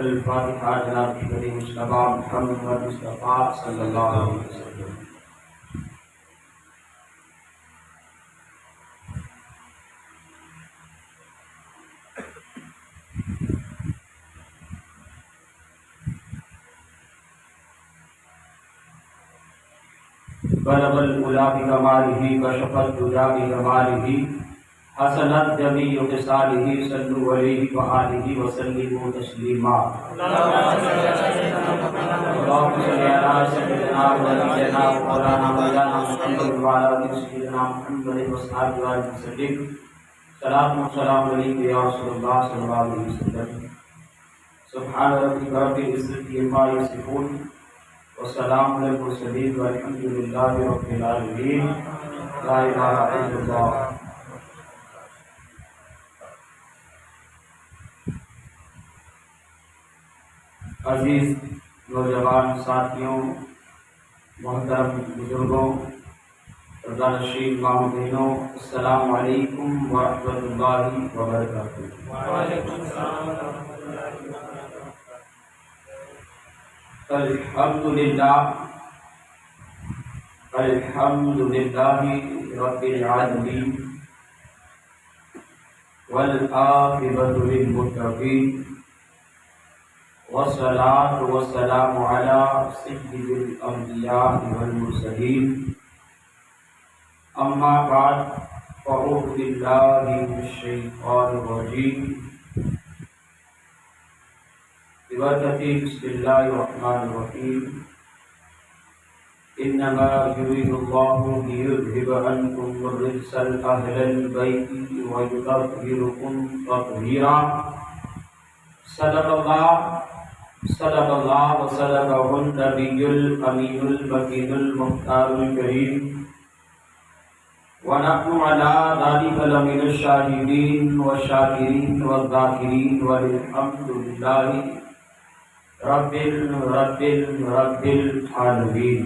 الفاتحہ جناب کریم مصطفیٰ محمد مصطفیٰ صلی اللہ علیہ وسلم۔ بلغ العلا بکمالہ کشف الدجی بجمالہ حسنت جمیع خصالہ صلوا علیہ وآلہ وسلموا تسلیما۔ اللہم صل علی سیدنا ونبینا مولانا محمد وعلی آلہ سیدنا محمد وصحبہ وسلم۔ صلاۃ و سلام علیک یا رسول اللہ صلی اللہ علیہ وسلم۔ سبحان ربک رب العزۃ عما یصفون والسلام علی المرسلین والحمد للہ رب العالمین۔ لا الہ الا اللہ۔ عزیز نوجوان ساتھیوں، محترم بزرگوں، رضانشین ماں بہنوں، السلام علیکم ورحمۃ اللہ وبرکاتہ۔ وعلیکم السلام ورحمۃ اللہ وبرکاتہ۔ الحمدللہ رب العالمین والعاقبۃ للمتقین والصلاة والسلام علی سید الانبیاء والمرسلین۔ اما بعد فاعوذ باللہ من الشیطان الرجیم۔ بسم اللہ الرحمن الرحیم۔ انما یرید اللہ لیذھب عنکم الرجس اہل البیت ویطہرکم تطہیرا۔ صدق اللہ وصدقہ النبی الامین المکین المختار الکریم، ونحن علی ذلک لمن الشاہدین والشاکرین والذاکرین والحمد للہ رب العالمین۔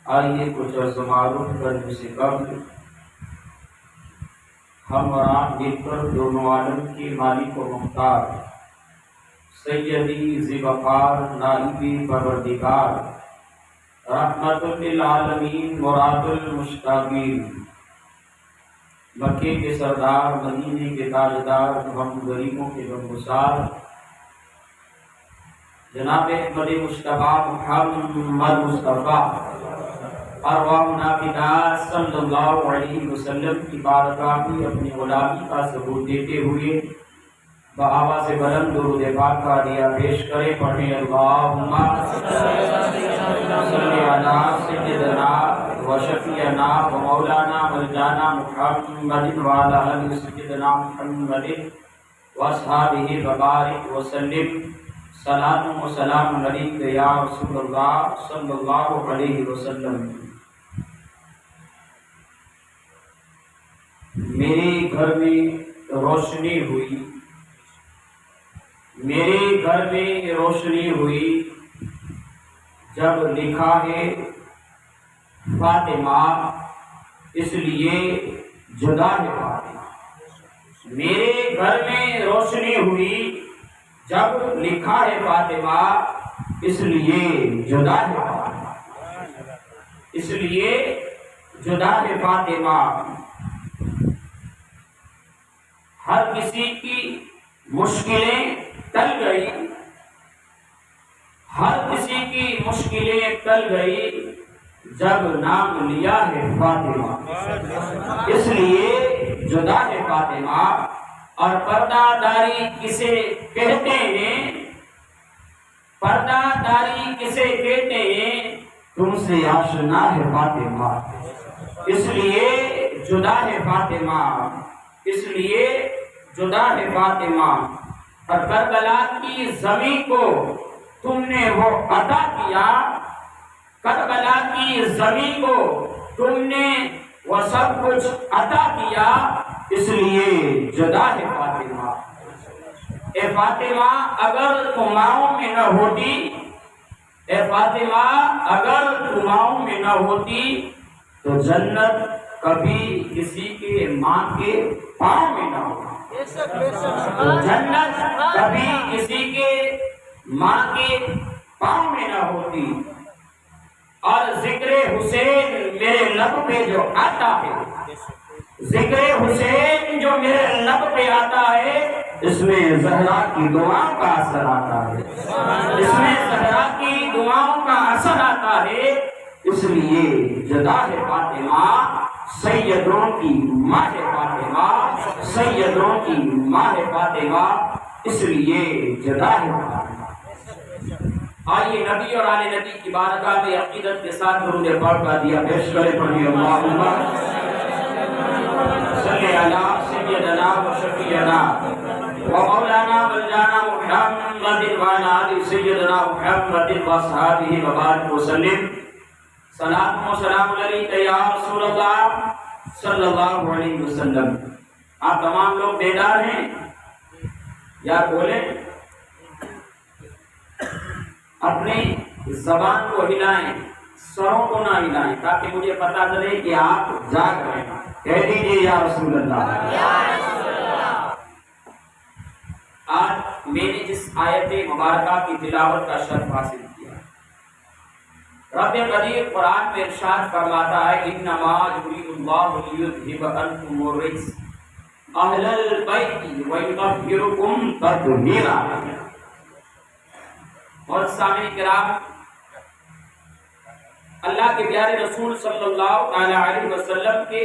آئیے کچھ عرض معروف کرنے سے قبل ہم اور آپ مل کر دونوں عالم کے مالک و مختار سیدی ذی وقار نائبی پروردگار رحمت للعالمین مراد المشتاقین مکے کے سردار مدینے کے تاجدار ہم غریبوں کے غمگسار جناب احمد مصطفیٰ محمد مصطفیٰ ارواحنا فداء صلی اللہ علیہ وسلم کی بارگاہ میں اپنی غلامی کا ثبوت دیتے ہوئے بآواز بلند درود پاک کا ہدیہ پیش کرے، پڑھیں اللہم صلی علی سیدنا و شفیعنا و مولانا ملجانا محمد وعلی آلہ سیدنا محمد و اصحابہ وبارک وسلم۔ صلاۃ و سلام علیک یا رسول اللہ صلی اللہ علیہ وسلم۔ میرے گھر میں روشنی ہوئی، میرے گھر میں روشنی ہوئی جب لکھا ہے فاطمہ اس لیے جدا ہے فاطمہ۔ میرے گھر میں روشنی ہوئی جب لکھا ہے فاطمہ اس لیے جدا ہے فاطمہ، اس لیے جدا ہے فاطمہ۔ ہر کسی کی مشکلیں ٹل گئی، ہر کسی کی مشکلیں ٹل گئی جب نام لیا ہے فاطمہ، اس لیے جدا ہے فاطمہ۔ اور پردہ داری کسے کہتے ہیں، پردہ داری کسے کہتے ہیں، تم سے آشنا ہے فاطمہ، اس لیے جدا ہے فاطمہ، اس لیے جدا ہے فاطمہ۔ اور کربلا کی زمین کو تم نے وہ عطا کیا، کربلا کی زمین کو تم نے وہ سب کچھ عطا کیا، اس لیے جدا ہے فاطمہ۔ اے فاطمہ اگر تم ماؤں میں نہ ہوتی، اے فاطمہ اگر تم ماؤں میں نہ ہوتی تو جنت کبھی کسی کے ماں کے پاؤں میں نہ ہوتی۔ تو جنت کبھی کسی کے ماں کے پاؤں میں نہ ہوتی، اور ذکر حسین میرے لب پہ جو آتا ہے، ذکر حسین جو میرے لب پہ آتا ہے، اس میں زہرا کی دعاؤں کا اثر آتا ہے، اس میں زہرا کی دعاؤں کا اثر آتا ہے۔ اس لیے جدا ہے فاطمہ سیدوں کی ماں ہے فاطمہ، سیدوں کی ماں ہے فاطمہ، اس لیے جدا ہے فاطمہ۔ آئیے نبی اور آل نبی کی بارگاہ میں عقیدت کے ساتھ درود پاک کا دیا پیش کرے، پڑھیے اللہم صلی علی سیدنا و شفیعنا و مولانا مولانا محمد وعلی آل سیدنا محمد و اصحابہ وبارک وسلم۔ صلاۃ و سلام علیک یا رسول اللہ صلی اللہ علیہ وسلم۔ آپ تمام لوگ بیدار ہیں یا بولیں؟ اپنی زبان کو ہلائیں، سروں کو نہ ہلائیں، تاکہ مجھے پتا چلے کہ آپ جاگ رہے ہیں۔ کہہ دیجیے یا رسول اللہ۔ آج میں نے جس آیت مبارکہ کی تلاوت کا شرف حاصل کیا، رب قدیر قرآن میں ارشاد فرماتا ہے انما یرید اللہ لیذھب عنکم الرجس اہل البیت ویطہرکم تطہیرا۔ اور سامعین کرام، اللہ کے پیارے رسول صلی اللہ علیہ وسلم کے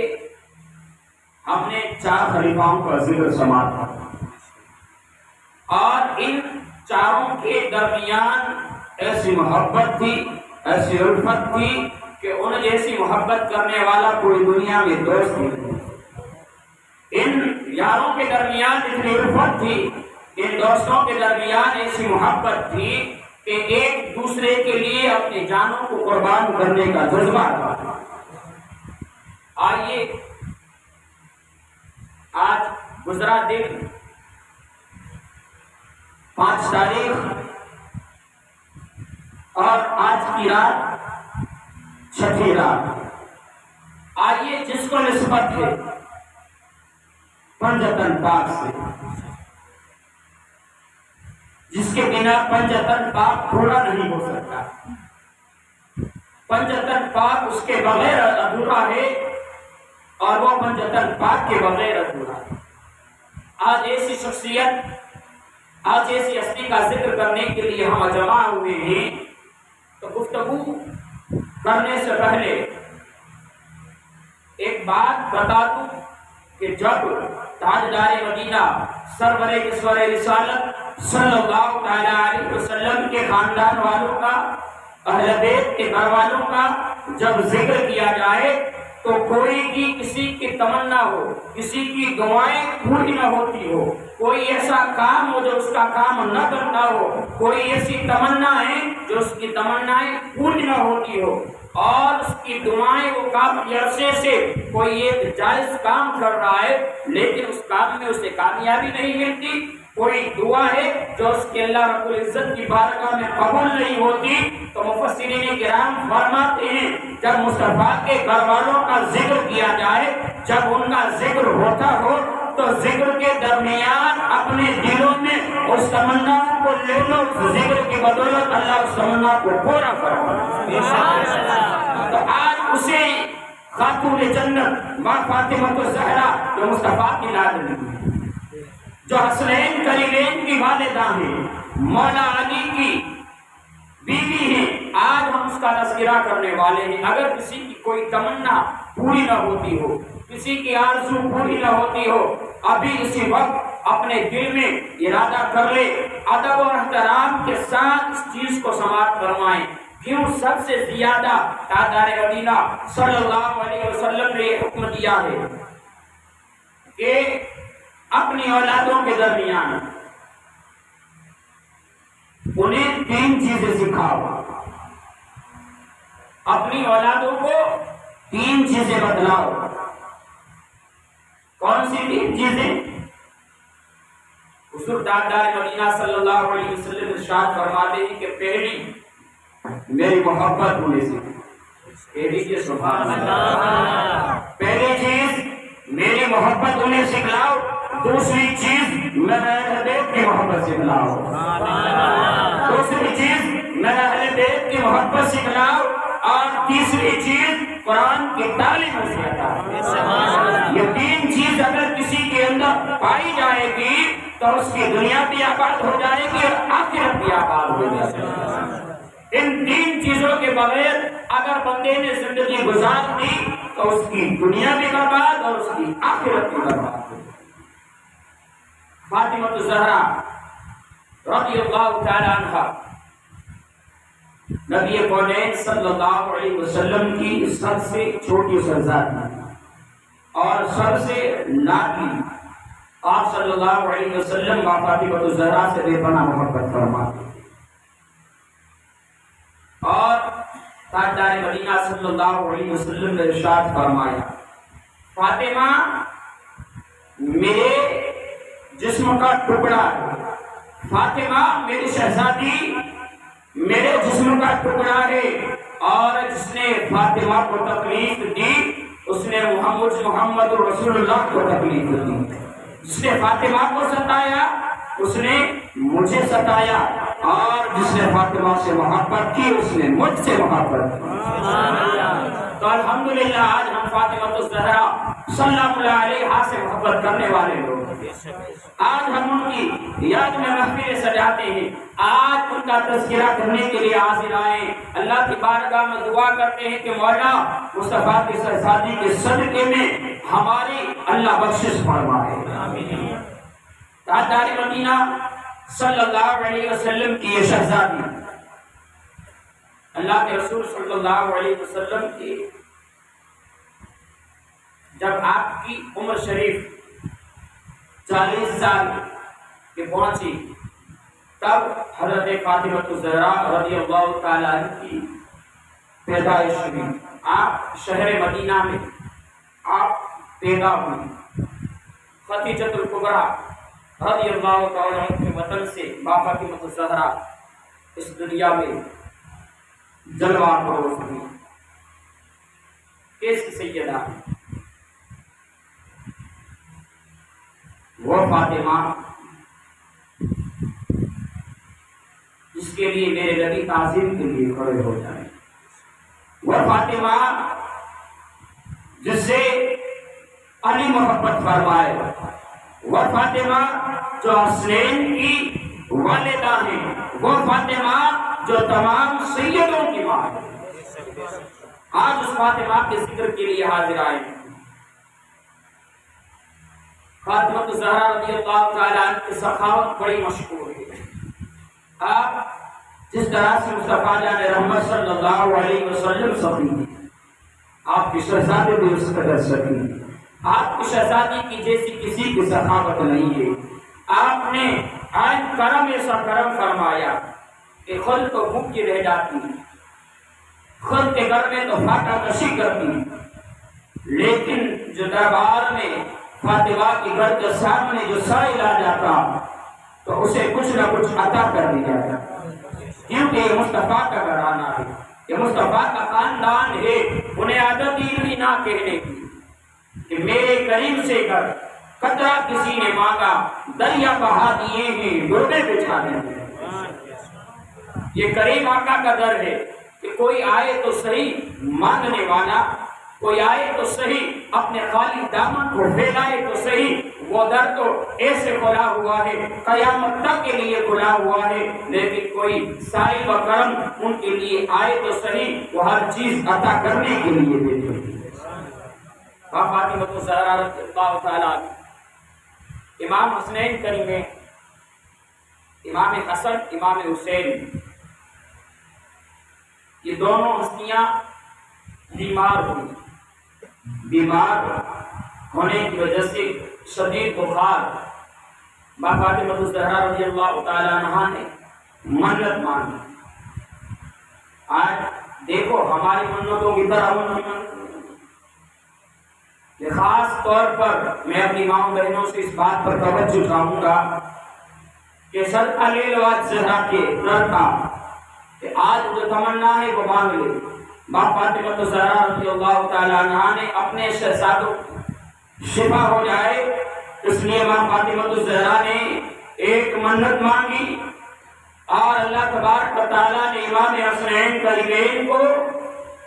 ہم نے 4 خلیفاؤں کا ذکر سماعت تھا، اور ان چاروں کے درمیان ایسی محبت تھی، ایسی الفت تھی کہ ان جیسی محبت کرنے والا کوئی دنیا میں دوست نہیں۔ ان یاروں کے درمیان اتنی الفت تھی، ان دوستوں کے درمیان ایسی محبت تھی کہ ایک دوسرے کے لیے اپنی جانوں کو قربان کرنے کا جذبہ تھا۔ آئیے آج گزرا دن 5 تاریخ اور آج کی رات 6 رات، آئیے جس کو نسبت ہے پنجتن پاک سے، جس کے بنا پنجتن پاک پورا نہیں ہو سکتا، پنجتن پاک اس کے بغیر ادھورا ہے، اور وہ پنجتن پاک کے بغیر ادھورا ہے۔ آج ایسی شخصیت، آج ایسی ہستی کا ذکر کرنے کے لیے ہم جمع ہوئے ہیں، تو گفتگو کرنے سے پہلے ایک بات بتا دوں کہ جب تاجدار مدینہ سرور کسور رسالت صلی اللہ علیہ وسلم کے خاندان والوں کا، اہل بیت کے گھر والوں کا جب ذکر کیا جائے تو کوئی کی کسی کی تمنا ہو، کسی کی دعائیں پوری نہ ہوتی ہو، کوئی ایسا کام ہو جو اس کا کام نہ کرتا ہو، کوئی ایسی تمنا ہے جو اس کی تمنائیں پوری نہ ہوتی ہو، اور اس کی دعائیں وہ کافی عرصے سے کوئی ایک جائز کام کر رہا ہے لیکن اس کام میں اسے کامیابی نہیں ملتی، کوئی دعا ہے جو اس کے اللہ رب العزت کی بارگاہ میں قبول نہیں ہوتی، تو مفسرین کرام فرماتے ہیں جب مصطفیٰ کے گھر والوں کا ذکر کیا جائے، جب ان کا ذکر ہوتا ہو تو ذکر کے درمیان اپنے دلوں میں اس تمنا کو لے لو، اس ذکر کی بدولت اللہ اس تمنا کو پورا فرمائے۔ تو آج اسے خاتون جنت ماں فاطمہ الزہرا جو مصطفیٰ کی لاڈلی ہے، جو حسنین کریمین کی والدہ ہیں، مولا علی کی بیوی ہیں، آج ہم اس کا تذکرہ کرنے والے ہیں۔ اگر کسی کی کوئی تمنا پوری نہ ہوتی ہو، کسی کی آرزو پوری نہ ہوتی ہو، ابھی اسی وقت اپنے دل میں ارادہ کر لے، ادب اور احترام کے ساتھ اس چیز کو سماعت فرمائیں۔ کیوں سب سے زیادہ تاجدار مدینہ صلی اللہ علیہ وسلم نے حکم دیا ہے کہ اپنی اولادوں کے درمیان انہیں 3 چیزیں سکھاؤ، اپنی اولادوں کو 3 چیزیں بتلاؤ۔ کون سی 3 چیزیں؟ حضور تاجدار مدینہ صلی اللہ علیہ وسلم ارشاد فرماتے ہیں کہ پہلی میری محبت ہونے سے، کہہ دیجیے سبحان اللہ، پہلی چیز میری محبت انہیں سکھلاؤ، دوسری چیز میرے اہل بیت کی محبت سکھلاؤ، دوسری چیز میرے اہل بیت کی محبت سکھلاؤ، اور تیسری چیز قرآن کی تعلیم سے عطا۔ یہ تین چیز اگر کسی کے اندر پائی جائے گی تو اس کی دنیا بھی آباد ہو جائے گی اور آخرت بھی آباد ہو جائے گی۔ ان تین چیزوں کے بغیر اگر بندے نے زندگی گزار دی تو اس کی دنیا بھی برباد اور اس کی آخرت بھی برباد ہو۔ فاطمہ الزہرا رضی اللہ تعالی عنہا نبی کونین صلی اللہ علیہ وسلم کی سب سے چھوٹی شہزادی اور سب سے لاڈلی، آپ صلی اللہ علیہ وسلم فاطمہ الزہرا سے بے پناہ محبت فرماتے اور تاجدار مدینہ صلی اللہ علیہ وسلم نے ارشاد فرمایا، فاطمہ میرے جسم کا ٹکڑا ہے، فاطمہ میری شہزادی میرے جسم کا ٹکڑا ہے، اور جس نے فاطمہ کو تکلیف دی اس نے محمد رسول اللہ کو تکلیف دی، جس نے فاطمہ کو ستایا اس نے مجھے ستایا، اور جس نے فاطمہ سے محبت کی اس نے مجھ سے محبت کی۔ تو الحمدللہ آج ہم فاطمہ الزہرا صلی اللہ علیہ سے محبت کرنے والے لوگ، آج ہم ان کی یاد میں محفلیں سجاتے ہیں، آج ان کا تذکرہ کرنے کے لیے حاضر آئے، اللہ کی بارگاہ میں دعا کرتے ہیں کہ مولا مصطفیٰ کی شہزادی کے صدقے میں ہماری اللہ بخشش فرمائے۔ تاجدار مدینہ صلی اللہ علیہ وسلم کی یہ شہزادی اللہ کے رسول صلی اللہ علیہ وسلم کی جب آپ کی عمر شریف 40 سال کے پہنچی تب حضرت فاطمہ الزہرا رضی اللہ تعالی عنہ کی پیدائش ہوئی۔ آپ شہر مدینہ میں آپ پیدا ہوئی۔ خدیجہ الکبریٰ رضی اللہ تعالی عنہ کے وطن سے فاطمہ الزہرا اس دنیا میں جلوہ فروز ہوئی۔ کیسی سیدہ وہ فاطمہ جس کے لیے میرے نبی تعظیم کے لیے کھڑے ہو جائیں، وہ فاطمہ جس سے علی محبت فرمائے، وہ فاطمہ جو حسنین کی والدہ ہیں، وہ فاطمہ جو تمام سیدوں کی ماں ہے۔ آج اس فاطمہ کے ذکر کے لیے حاضر آئے۔ فاطمہ الزہرا رضی اللہ تعالیٰ عنہ کی سخاوت بڑی مشہور ہے۔ آپ جس طرح سے مصطفیٰ جان رحمت صلی اللہ علیہ وسلم سخی ہیں، آپ کی شہزادی بھی اس قدر سخی ہیں۔ آپ کی شہزادی کی جیسی کسی کی سخاوت نہیں ہے۔ آپ نے عین کرم ایسا کرم فرمایا کہ خود تو بھوکی رہ جاتی، خود کے گھر میں تو فاقہ کشی کرتی، لیکن جو دربار میں فاطمہ کے گھر کے سامنے جو سائل آ جاتا تو اسے کچھ نہ کچھ عطا کر دیا جاتا، کیونکہ یہ مصطفیٰ کا گھرانہ ہے، یہ مصطفیٰ کا خاندان ہے۔ انہیں عادت ہی نہیں نہ کہنے کی کہ میرے کریم سے گھر قطرہ کسی نے مانگا دریا بہا دیے ہیں ڈوبے بچھا دیں۔ یہ کریم آقا کا در ہے کہ کوئی آئے تو صحیح مانگنے والا، کوئی آئے تو صحیح اپنے خالی دامن کو پھیلائے تو صحیح، وہ در تو ایسے کھلا ہوا ہے قیامت تک کے لیے کھلا ہوا ہے، لیکن کوئی سائل و کرم ان کے لیے آئے تو صحیح وہ ہر چیز عطا کرنے کے لیے بیٹھے۔ فاطمہ الزہرا رضی اللہ تعالیٰ امام حسنین کریمین، امام حسن امام حسین، یہ دونوں ہستیاں بیمار ہوئی۔ بیمار ہونے کی وجہ سے شدید بخار، فاطمہ الزہرا رضی اللہ تعالیٰ عنہا نے منت مانگی۔ آج دیکھو ہماری منتوں کی طرح یہ خاص طور پر میں اپنی ماں بہنوں سے اس بات پر توجہ چاہوں گا کہ صدقہ لے لو آج زہرا کے در کا، کہ آج جو تمنا ہے وہ مانگ لے۔ فاطمہ الزہرا رضی اللہ تعالیٰ عنہا نے اپنے شہزادوں شفا ہو جائے اس لیے ماں فاطمہ الزہرا نے ایک منت مانگی اور اللہ تبارک و تعالیٰ نے امام حسنین کریمین کو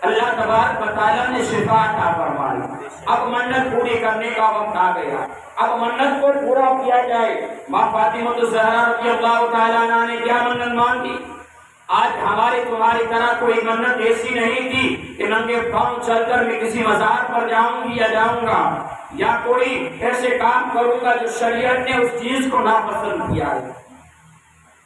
اللہ تبارک و تعالیٰ نے شفا عطا فرمائی۔ اب منت پوری کرنے کا وقت آ گیا، اب منت کو پورا کیا جائے۔ ماں فاطمہ الزہرا رضی اللہ تعالیٰ عنہ نے کیا منت مانگی؟ آج ہماری تمہاری طرح کوئی منت ایسی نہیں تھی کہ ننگے پاؤں چل کر میں کسی مزار پر جاؤں گی یا جاؤں گا، یا کوئی ایسے کام کروں گا جو شریعت نے اس چیز کو ناپسند کیا ہے۔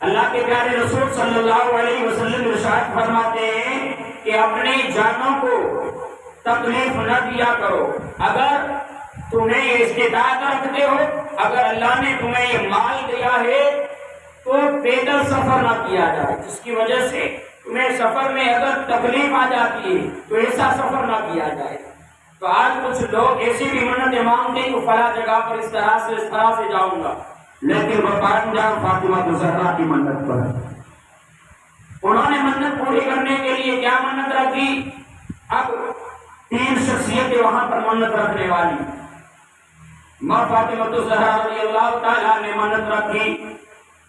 اللہ کے پیارے رسول صلی اللہ علیہ وسلم ارشاد فرماتے ہیں کہ اپنی جانوں کو تکلیف نہ دیا کرو۔ اگر تمہیں یہ استطاعت رکھتے ہو، اگر اللہ نے تمہیں یہ مال دیا ہے تو پیدل سفر نہ کیا جائے، جس کی وجہ سے تمہیں سفر میں اگر تکلیف آ جاتی ہے تو ایسا سفر نہ کیا جائے۔ تو آج کچھ لوگ ایسی بھی منتیں مانگتے ہیں کہ فلاں جگہ پر اس طرح سے جاؤں گا، لیکن وفات جاؤ فاطمہ الزہرا کی منت پر۔ انہوں نے منت پوری کرنے کے لیے کیا منت رکھی؟ اب 3 شخصیتیں وہاں پر منت رکھنے والی۔ ماں فاطمہ الزہرا رضی اللہ تعالیٰ نے منت رکھی،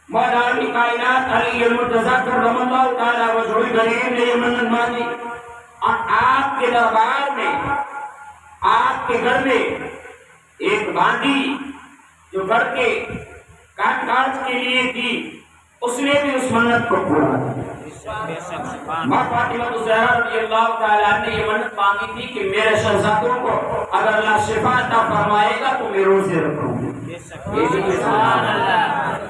مولا علی کائنات علی المرتضیٰ کرم اللہ تعالیٰ وجہہ الکریم نے یہ منت مانگی، اور آپ کے دربار میں، آپ کے گھر میں ایک باندھی جو گھر کے کام کاج کے لیے تھی، اس نے بھی اس منت کو پورا کیا۔ ماں فاطمہ الزہرا رضی اللہ تعالیٰ نے یہ منت مانگی تھی کہ میرے شہزادوں کو اگر اللہ شفا عطا فرمائے گا تو میں روزے رکھوں گی۔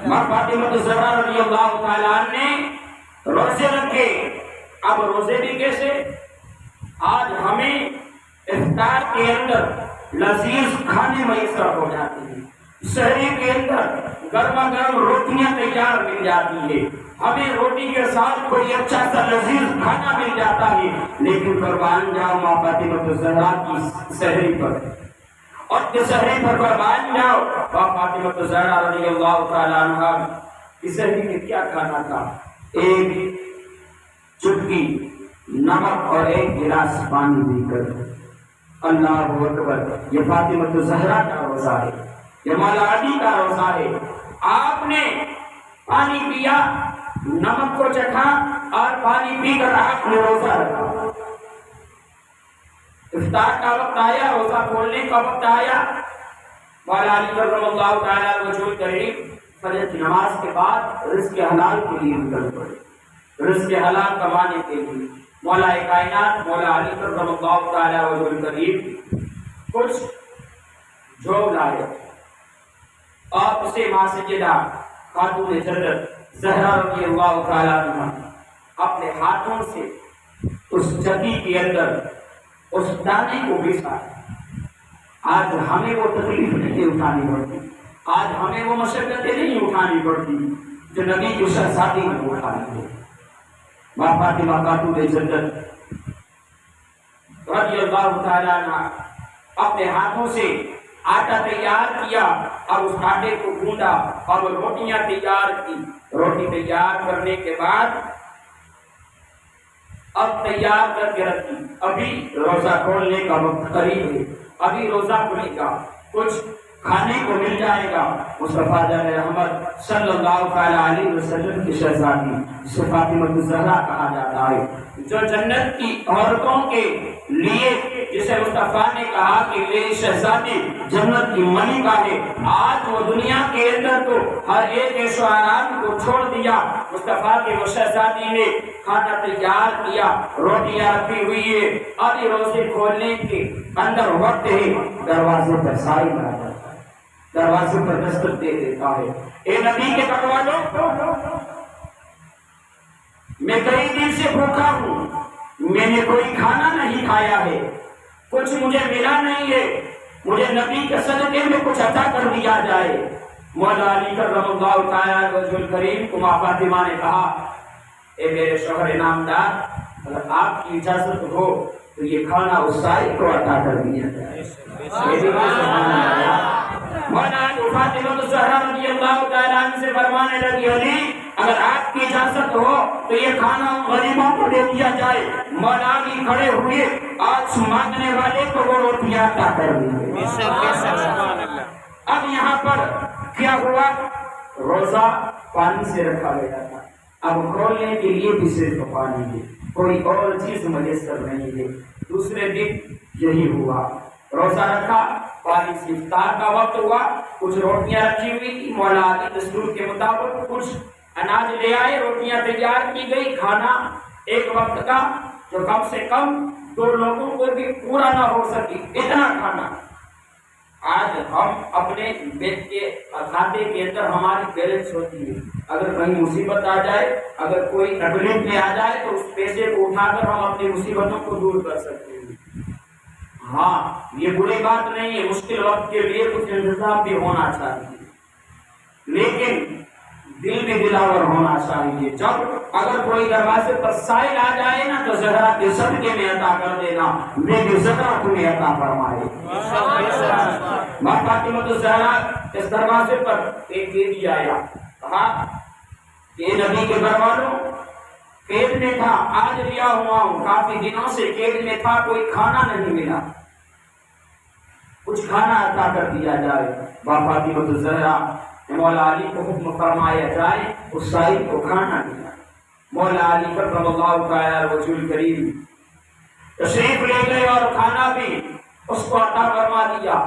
ماں فاطمہ الزہرا رضی اللہ تعالیٰ نے روزے رکھے۔ اب روزے بھی کیسے؟ آج ہمیں افطار کے اندر لذیذ کھانے میسر ہو جاتے ہیں، سحری کے اندر گرما گرم روٹیاں تیار مل جاتی ہے، ہمیں روٹی کے ساتھ کوئی اچھا سا لذیذ کھانا مل جاتا ہے، لیکن قربان جاؤ ماں فاطمہ الزہرا کی سحری پر، اور سحری پر قربان جاؤ ماں فاطمہ الزہرا رضی اللہ تعالیٰ عنہا کی سحری میں کیا کھانا تھا؟ ایک چٹکی نمک اور ایک گلاس پانی پی کر۔ اللہ اکبر! یہ فاطمہ الزہرا کا روزہ ہے، یہ مولا علی کا روزہ ہے۔ آپ نے پانی پیا، نمک کو چکھا اور پانی پی کر آپ نے روزہ رکھا۔ افطار کا وقت آیا، روزہ کھولنے کا وقت آیا، مولا علی کرم اللہ تعالیٰ وجہہ الکریم فجر کی نماز کے بعد رزق حلال کے لیے نکل پڑے، رزق حلال کمانے کے لیے۔ مولا کائنات مولا علی کرم اللہ تعالیٰ وجہہ الکریم کچھ جو لائے اور اسے ماں سیدہ خاتون جنت زہرا رضی اللہ تعالیٰ عنہا اپنے ہاتھوں سے اس چکی کے اندر اس دانے کو گھسا۔ آج ہمیں وہ تکلیف نہیں اٹھانی پڑتی، آج ہمیں وہ مشقتیں نہیں اٹھانی پڑتی جو نبی کی شہزادی نے اٹھانی ہے۔ ماں فاطمہ خاتون جنت رضی اللہ تعالیٰ عنہا اپنے ہاتھوں سے آٹا تیار کیا اور اس آٹے کو گوندا اور روٹیاں تیار کی۔ روٹی تیار کرنے کے بعد اب تیار کر کے رکھی، ابھی روزہ کھولنے کا وقت قریب ہے، ابھی روزہ کھلے گا، کچھ کھانے کو مل جائے گا۔ مصطفیٰ جان رحمت صلی اللہ علیہ وسلم کی شہزادی جسے فاطمہ الزہرا کہا جاتا ہے، جو جنت کی عورتوں کے لیے جسے مصطفیٰ نے کہا کہ میری شہزادی جنت کی ملکہ ہے، آج وہ دنیا کے اندر تو ہر ایک عیش و آرام کو چھوڑ دیا۔ مصطفیٰ کی وہ شہزادی نے کھانا تیار کیا، روٹیاں رکھی ہوئی ہے، ابھی روزے کھولنے کے اندر وقت ہے، دروازے پر سائل آ جاتا ہے، دروازے پر دستک دے دیتا ہے، اے نبی کے گھر والوں، میں کئی دن سے بھوکا ہوں، میں نے کوئی کھانا نہیں کھایا ہے، کچھ مجھے ملا نہیں ہے، مجھے نبی کے صدقے میں کچھ عطا کر دیا جائے۔ مولا علی کرم اللہ تعالیٰ وجہ الکریم کو ماں فاطمہ نے کہا، اے میرے شوہر نامدار، اگر آپ کی اجازت ہو تو یہ کھانا اس سائل کو عطا کر دیا جائے۔ مولا علی فاطمہ الزہرا رضی اللہ تعالیٰ عنہ سے فرمانے لگی، علی اگر آپ کی اجازت ہو تو یہ کھانا غریبوں کو دے دیا جائے۔ مولا علی کھڑے ہوئے، آج مانگنے والے کو وہ روٹیاں عطا کر دی۔ اب یہاں پر کیا ہوا، روزہ پانی سے رکھا گیا تھا، اب کھولنے کے لیے بھی صرف پانی ہے، کوئی اور چیز میسر نہیں ہے۔ دوسرے دن یہی ہوا، روزہ رکھا، پانی سے افطار کا وقت ہوا، کچھ روٹیاں رکھی ہوئی تھی، مولا علی دستور کے مطابق کچھ اناج لے آئے، روٹیاں تیار کی گئی، کھانا ایک وقت کا جو کم سے کم 2 لوگوں کو بھی پورا نہ ہو سکے اتنا کھانا۔ آج ہم اپنے بیت کے کھاتے کے اندر ہماری بیلنس ہوتی ہے، اگر کہیں مصیبت آ جائے، اگر کوئی تکلیف میں آ جائے تو اس پیسے کو اٹھا کر ہم اپنی مصیبتوں کو دور کر سکتے ہیں۔ ہاں یہ بری بات نہیں ہے، مشکل وقت کے لیے کچھ انتظام بھی ہونا چاہیے، لیکن دل میں دلاور ہونا چاہیے۔ جب اگر کوئی دروازے پر سائل آ جائے نا تو زہرا کے صدقے میں عطا کر دینا، میری زہرا تمہیں عطا فرمائے۔ ماں فاطمہ الزہرا اس دروازے پر ایک قیدی آیا، کہا کہ نبی کے گھر والوں قید میں تھا، آج لیا ہوا ہوں، کافی دنوں سے قید میں تھا، کوئی کھانا نہیں ملا، کچھ کھانا عطا کر دیا جائے۔ ماں فاطمہ الزہرا مولا علی کو حکم فرمایا جائے، اس سائل کو کھانا دیا۔ مولا علی کرم اللہ تعالی وجہ کریم تشریف لے گئے اور کھانا بھی اس کو عطا فرما دیا۔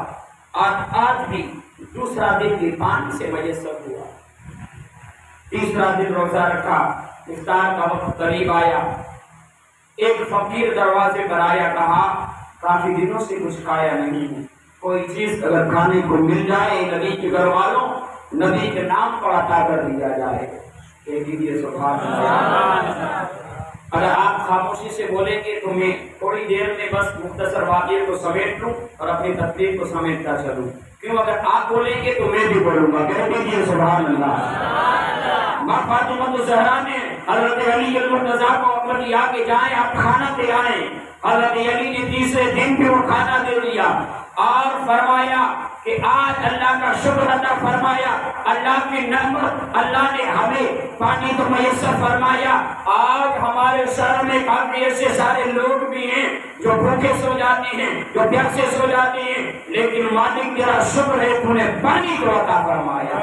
آج بھی دوسرا دن بھی پانی سے میسر ہوا، تیسرا دن روزہ رکھا، افطار کا وقت قریب آیا، ایک فقیر دروازے پر آیا، کہا کافی دنوں سے کچھ کھایا نہیں ہے، کوئی چیز اگر کھانے کو مل جائے نبی کے گھر والوں، نبی کے نام پر عطا کر دیا جائے۔ کہہ دیجیے سبحان اللہ۔ اگر آپ خاموشی سے بولیں گے تو میں تھوڑی دیر میں بس مختصر واقعے کو سمیٹ لوں اور اپنی تقریر کو سمیٹتا چلوں، کیوں اگر آپ بولیں گے تو میں بھی بولوں گا۔ کہہ دیجیے سبحان اللہ۔ ماں فاطمہ الزہرا نے حضرت علی المرتضیٰ کو آفر کیا کہ جائیں آپ کھانا دے آئیں۔ حضرت علی نے تیسرے دن بھی وہ کھانا دے دیا اور فرمایا کہ آج اللہ کا شکر ادا فرمایا، اللہ کی نعمت، اللہ نے ہمیں پانی تو میسر فرمایا۔ آج ہمارے شہر میں کافی ایسے سارے لوگ بھی ہیں جو بھوکے سو جاتے ہیں، جو پیاسے سو جاتے ہیں، لیکن مالک تیرا شکر ہے تو نے پانی تو عطا فرمایا۔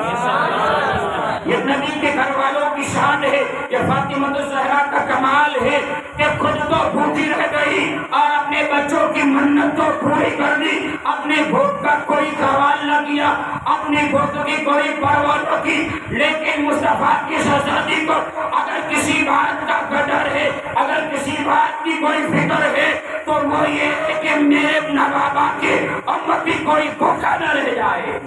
یہ نبی کے گھر والوں کی شان ہے، یہ فاطمہ الزہرا کا کمال ہے کہ خود تو بھوکی رہ گئی اور اپنے بچوں کی منت تو پوری کر دی، اپنے بھوک کا کوئی سوال نہ کیا، اپنی بھوک کی کوئی پرواہ نہ کی، لیکن مصطفیٰ کی شہزادی کو اگر کسی بات کا ڈر ہے، اگر کسی بات کی کوئی فکر ہے تو وہ یہ ہے کہ میرے نوابا کے امتی کوئی بھوکا نہ رہ جائے،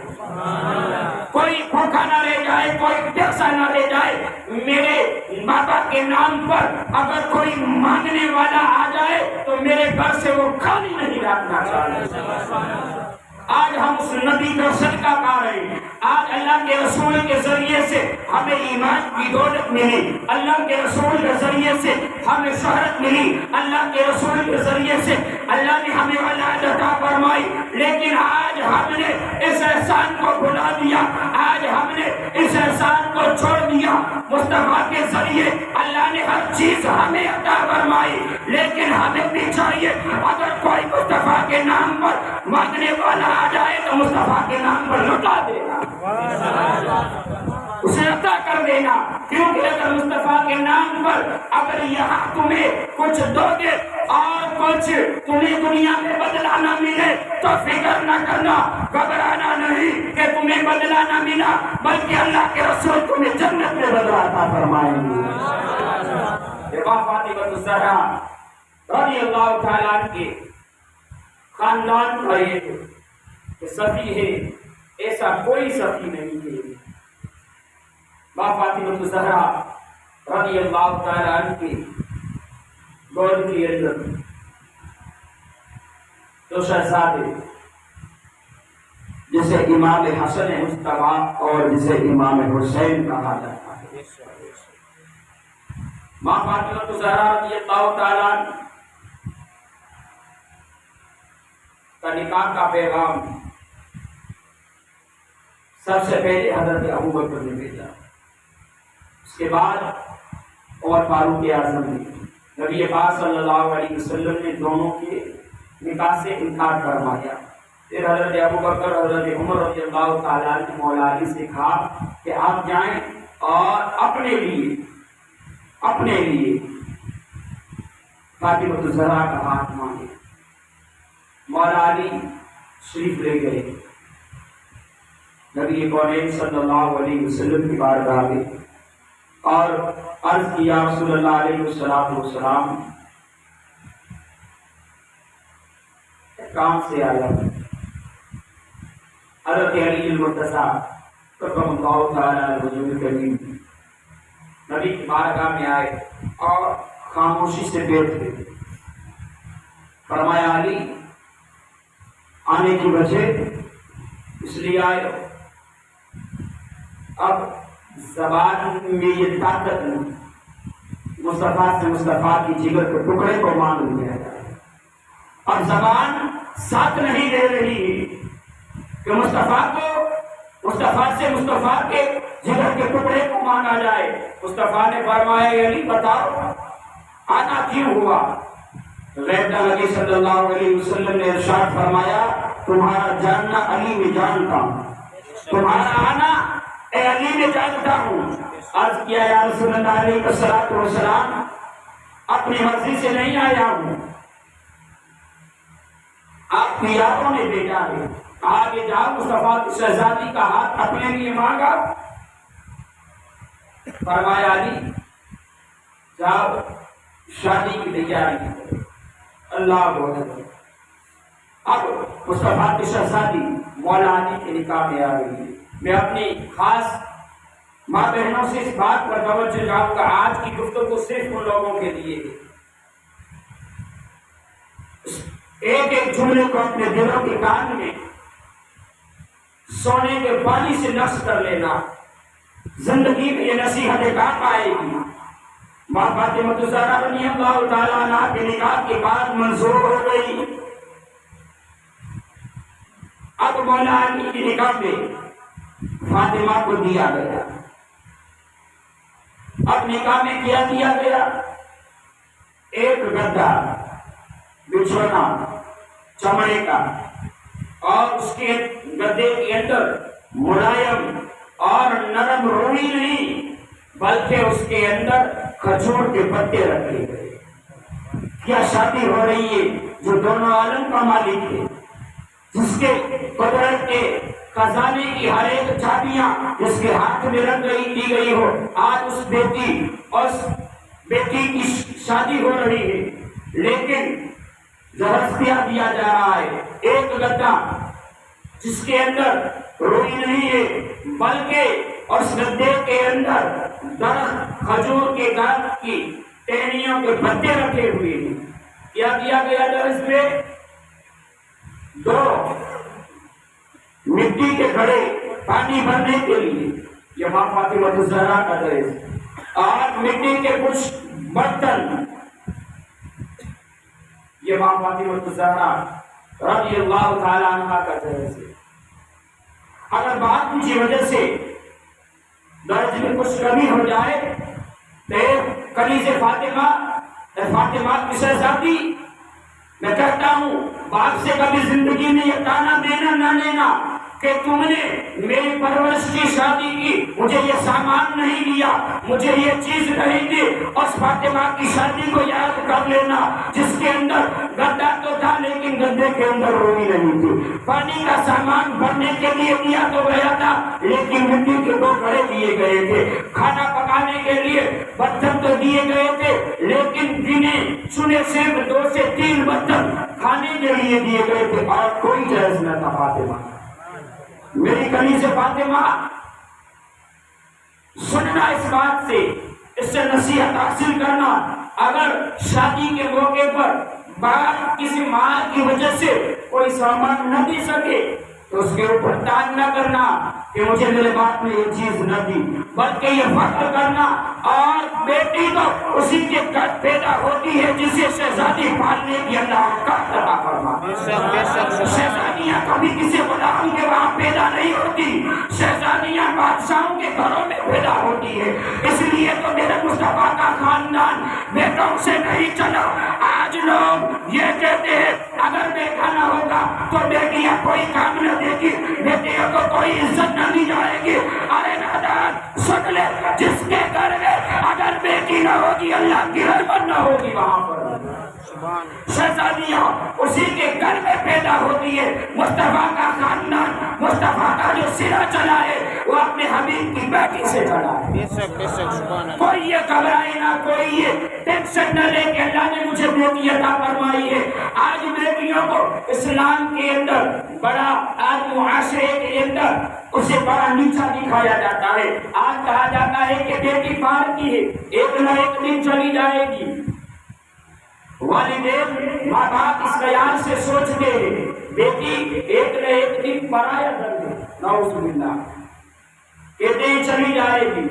کوئی بھوکا نہ رہ جائے، کوئی پیاسا نہ رہ جائے۔ میرے بابا کے نام پر اگر کوئی مانگنے والا آ جائے تو میرے گھر سے وہ خالی نہیں رکھنا چاہیے۔ آج ہم اس نبی کا صدقہ پا رہے ہیں، آج اللہ کے رسول کے ذریعے سے ہمیں ایمان کی دولت ملی، اللہ کے رسول کے ذریعے سے ہمیں شہرت ملی، اللہ کے رسول کے ذریعے سے اللہ نے ہمیں اولاد عطا فرمائی، لیکن آج ہم نے اس احسان کو بھلا دیا، آج ہم نے اس احسان کو چھوڑ دیا۔ مصطفیٰ کے ذریعے اللہ نے ہر چیز ہمیں عطا فرمائی، لیکن ہمیں بھی چاہیے اگر کوئی مصطفیٰ کے نام پر مانگنے والا آ جائے تو مصطفیٰ کے نام پر لوٹا دینا، اسے عطا کر دینا، کیونکہ اگر مصطفیٰ کے نام پر اگر یہاں تمہیں کچھ دو گے اور کچھ تمہیں دنیا میں بدلہ نہ ملے تو فکر نہ کرنا، گھبرانا نہیں کہ تمہیں بدلہ نہ ملا، بلکہ اللہ کے رسول تمہیں جنت میں بدلہ عطا فرمائیں گے۔ فاطمہ الزہرا رضی اللہ تعالیٰ عنہ کے خاندان کا یہ صفی ہے، ایسا کوئی صفی نہیں ہے۔ ماں فاطمہ الزہرا رضی اللہ تعالیٰ عنہ کی دور کے اندر دو شہزادے جسے امام حسن مجتبیٰ اور جسے امام حسین کہا جاتا ہے، ماں فاطمہ الزہرا رضی اللہ تعالیٰ عنہ کا نکاح کا پیغام سب سے پہلے حضرت ابوبکر نے بھیجا، اس کے بعد عمر فاروق اعظم نے، نبی پاک صلی اللہ علیہ وسلم نے دونوں کے نکاح سے انکار فرمایا، پھر حضرت ابو بکر حضرت عمر رضی اللہ تعالیٰ عنہ مولا علی سے کہا کہ آپ جائیں اور اپنے لیے فاطمہ الزہرا کا ہاتھ مانگے۔ مولا علی شریف لے گئے، نبی کونین صلی اللہ علیہ وسلم کی بارگاہ میں اور عرض کیا رسول اللہ علیہ السلام کام سے آیا حضرت علی المرتضیٰ کرم اللہ تعالیٰ الوجود الکریم نبی کی بارگاہ میں آئے اور خاموشی سے بیٹھے۔ فرمایا علی آنے کی وجہ اس لیے آئے، اب زبان میں یہ طاقت نہیں، مصطفیٰ سے مصطفیٰ کی جگر کے ٹکڑے کو معلوم کیا جائے، اب زبان ساتھ نہیں دے رہی ہے کہ مصطفیٰ سے مصطفیٰ کے جگر کے ٹکڑے کو مانا جائے۔ مصطفیٰ نے فرمایا علی بتاؤ آنا کیوں ہوا؟ غیب نبی صلی اللہ علیہ وسلم نے ارشاد فرمایا تمہارا جاننا علی میں جانتا ہوں، تمہارا آنا اے علی میں جانتا ہوں۔ عرض کیا یا رسول اللہ علیہ السلام اپنی مرضی سے نہیں آیا ہوں، آپ کی یاروں نے بھیجا ہے، آگے جاؤ مصطفیٰ کی شہزادی کا ہاتھ اپنے لیے مانگا۔ فرمایا علی جاؤ شادی کی تیاری کرو۔ اللہ اکبر۔ اب مصطفیٰ کی شہزادی مولا علی کے نکاح میں آ رہی ہے۔ میں اپنی خاص ماں بہنوں سے اس بات پر توجہ چاہوں گا، آج کی گفتگو صرف ان لوگوں کے لیے ہے۔ ایک ایک جملے کو اپنے دلوں کے کان میں سونے کے پانی سے نقش کر لینا، زندگی میں یہ نصیحت کام آئے گی۔ ماں فاطمہ الزہرا رضی اللہ تعالیٰ عنہ کے نکاح کے بعد منظور ہو گئی۔ اب مولا علی کی نکاح میں فاطمہ کو دیا گیا، اب نکاح میں کیا دیا گیا؟ ایک گدا بچھونا چمڑے کا، اور اس کے گدے کے اندر ملائم اور نرم روئی نہیں بلکہ اس کے اندر کھجور کے پتے رکھے گئے۔ کیا شادی ہو رہی ہے جو دونوں عالم کا مالک ہے، جس کے قدرت کے خزانے کی ہر ایک چابیاں جس کے ہاتھ میں رکھ دی گئی ہو، آج اس بیٹی کی شادی ہو رہی ہے، لیکن زبردستیاں دیا جا رہا ہے۔ ایک گدا جس کے اندر روئی نہیں ہے بلکہ اس گدے کے اندر درخت کھجور کے درخت کی ٹہنیوں کے پتے رکھے ہوئے ہیں۔ کیا دیا گیا درس میں؟ 2 مٹی کے گھڑے پانی بھرنے کے لیے، یہ ماں فاطمہ الزہرا کا درس، اور مٹی کے کچھ برتن، یہ ماں فاطمہ الزہرا رضی اللہ تعالیٰ عنہ کا درس ہے۔ اگر بات کسی وجہ سے درج میں کچھ کمی ہو جائے تو کنیز فاطمہ کی شہزادی، میں کہتا ہوں باپ سے کبھی زندگی میں یہ تانا دینا نہ لینا کہ تم نے میری پرورش کی شادی کی، مجھے یہ سامان نہیں دیا، مجھے یہ چیز نہیں دی۔ اس فاطمہ کی شادی کو یاد کر لینا جس کے اندر گدا تو تھا لیکن گدے کے اندر روئی نہیں تھی، پانی کا سامان بھرنے کے لیے دیا تو گیا تھا لیکن مٹی کے 2 گھڑے دیے گئے تھے، کھانا پکانے کے لیے برتن تو دیے گئے تھے لیکن گنے چنے صرف 2 سے 3 برتن کھانے کے لیے دیے گئے تھے، اور کوئی جائز نہ تھا۔ فاطمہ میری کنیز فاطمہ سننا اس بات سے، اس سے نصیحت حاصل کرنا، اگر شادی کے موقع پر باپ کسی مال کی وجہ سے کوئی سامان نہ دے سکے تو اس کے اوپر تاج نہ کرنا کہ مجھے میرے باپ نے یہ چیز نہ دی، بلکہ یہ فخر کرنا، اور بیٹی تو اسی کے گھر پیدا ہوتی ہے جسے شہزادی پالنے کی اللہ کا عطا فرما۔ شہزادیاں کبھی کسی غلام کے وہاں پیدا نہیں ہوتی، شہزادیاں بادشاہوں کے گھروں میں پیدا ہوتی ہے۔ اس لیے تو میرے مصطفیٰ کا خاندان بیٹوں سے نہیں چلا۔ آج لوگ یہ کہتے ہیں اگر بیٹا نہ ہوگا تو بیٹیاں کوئی کام نہ دے گی، بیٹیوں کو کوئی عزت نہ دی جائے گی۔ ارے نادان سن لے، جس کے گھر میں اگر بیٹی نہ ہوگی اللہ کی رحمت نہ ہوگی وہاں پر شہزادیاں اسی کے گھر میں پیدا ہوتی ہے۔ مصطفیٰ کا خاندان، مصطفیٰ کا جو سرا چلا ہے وہ اپنے حبیب کی بیٹی سے چلا ہے۔ کوئی یہ گھبرائے نہ، کوئی یہ ٹینشن نہ لے کہ اللہ نے مجھے بیٹی عطا فرمائی ہے۔ آج بیٹیوں کو اسلام کے اندر بڑا، آج معاشرے کے اندر اسے بڑا نیچا دکھایا جاتا ہے۔ آج کہا جاتا ہے کہ بیٹی پار کی ہے، ایک نہ ایک دن چلی جائے گی۔ والدین ماں باپ اس خیال سے سوچتے ہیں بیٹی ایک نہ ایک دن پرایا کر دے، نعوذ باللہ، کہتے ہیں چلی جائے گی۔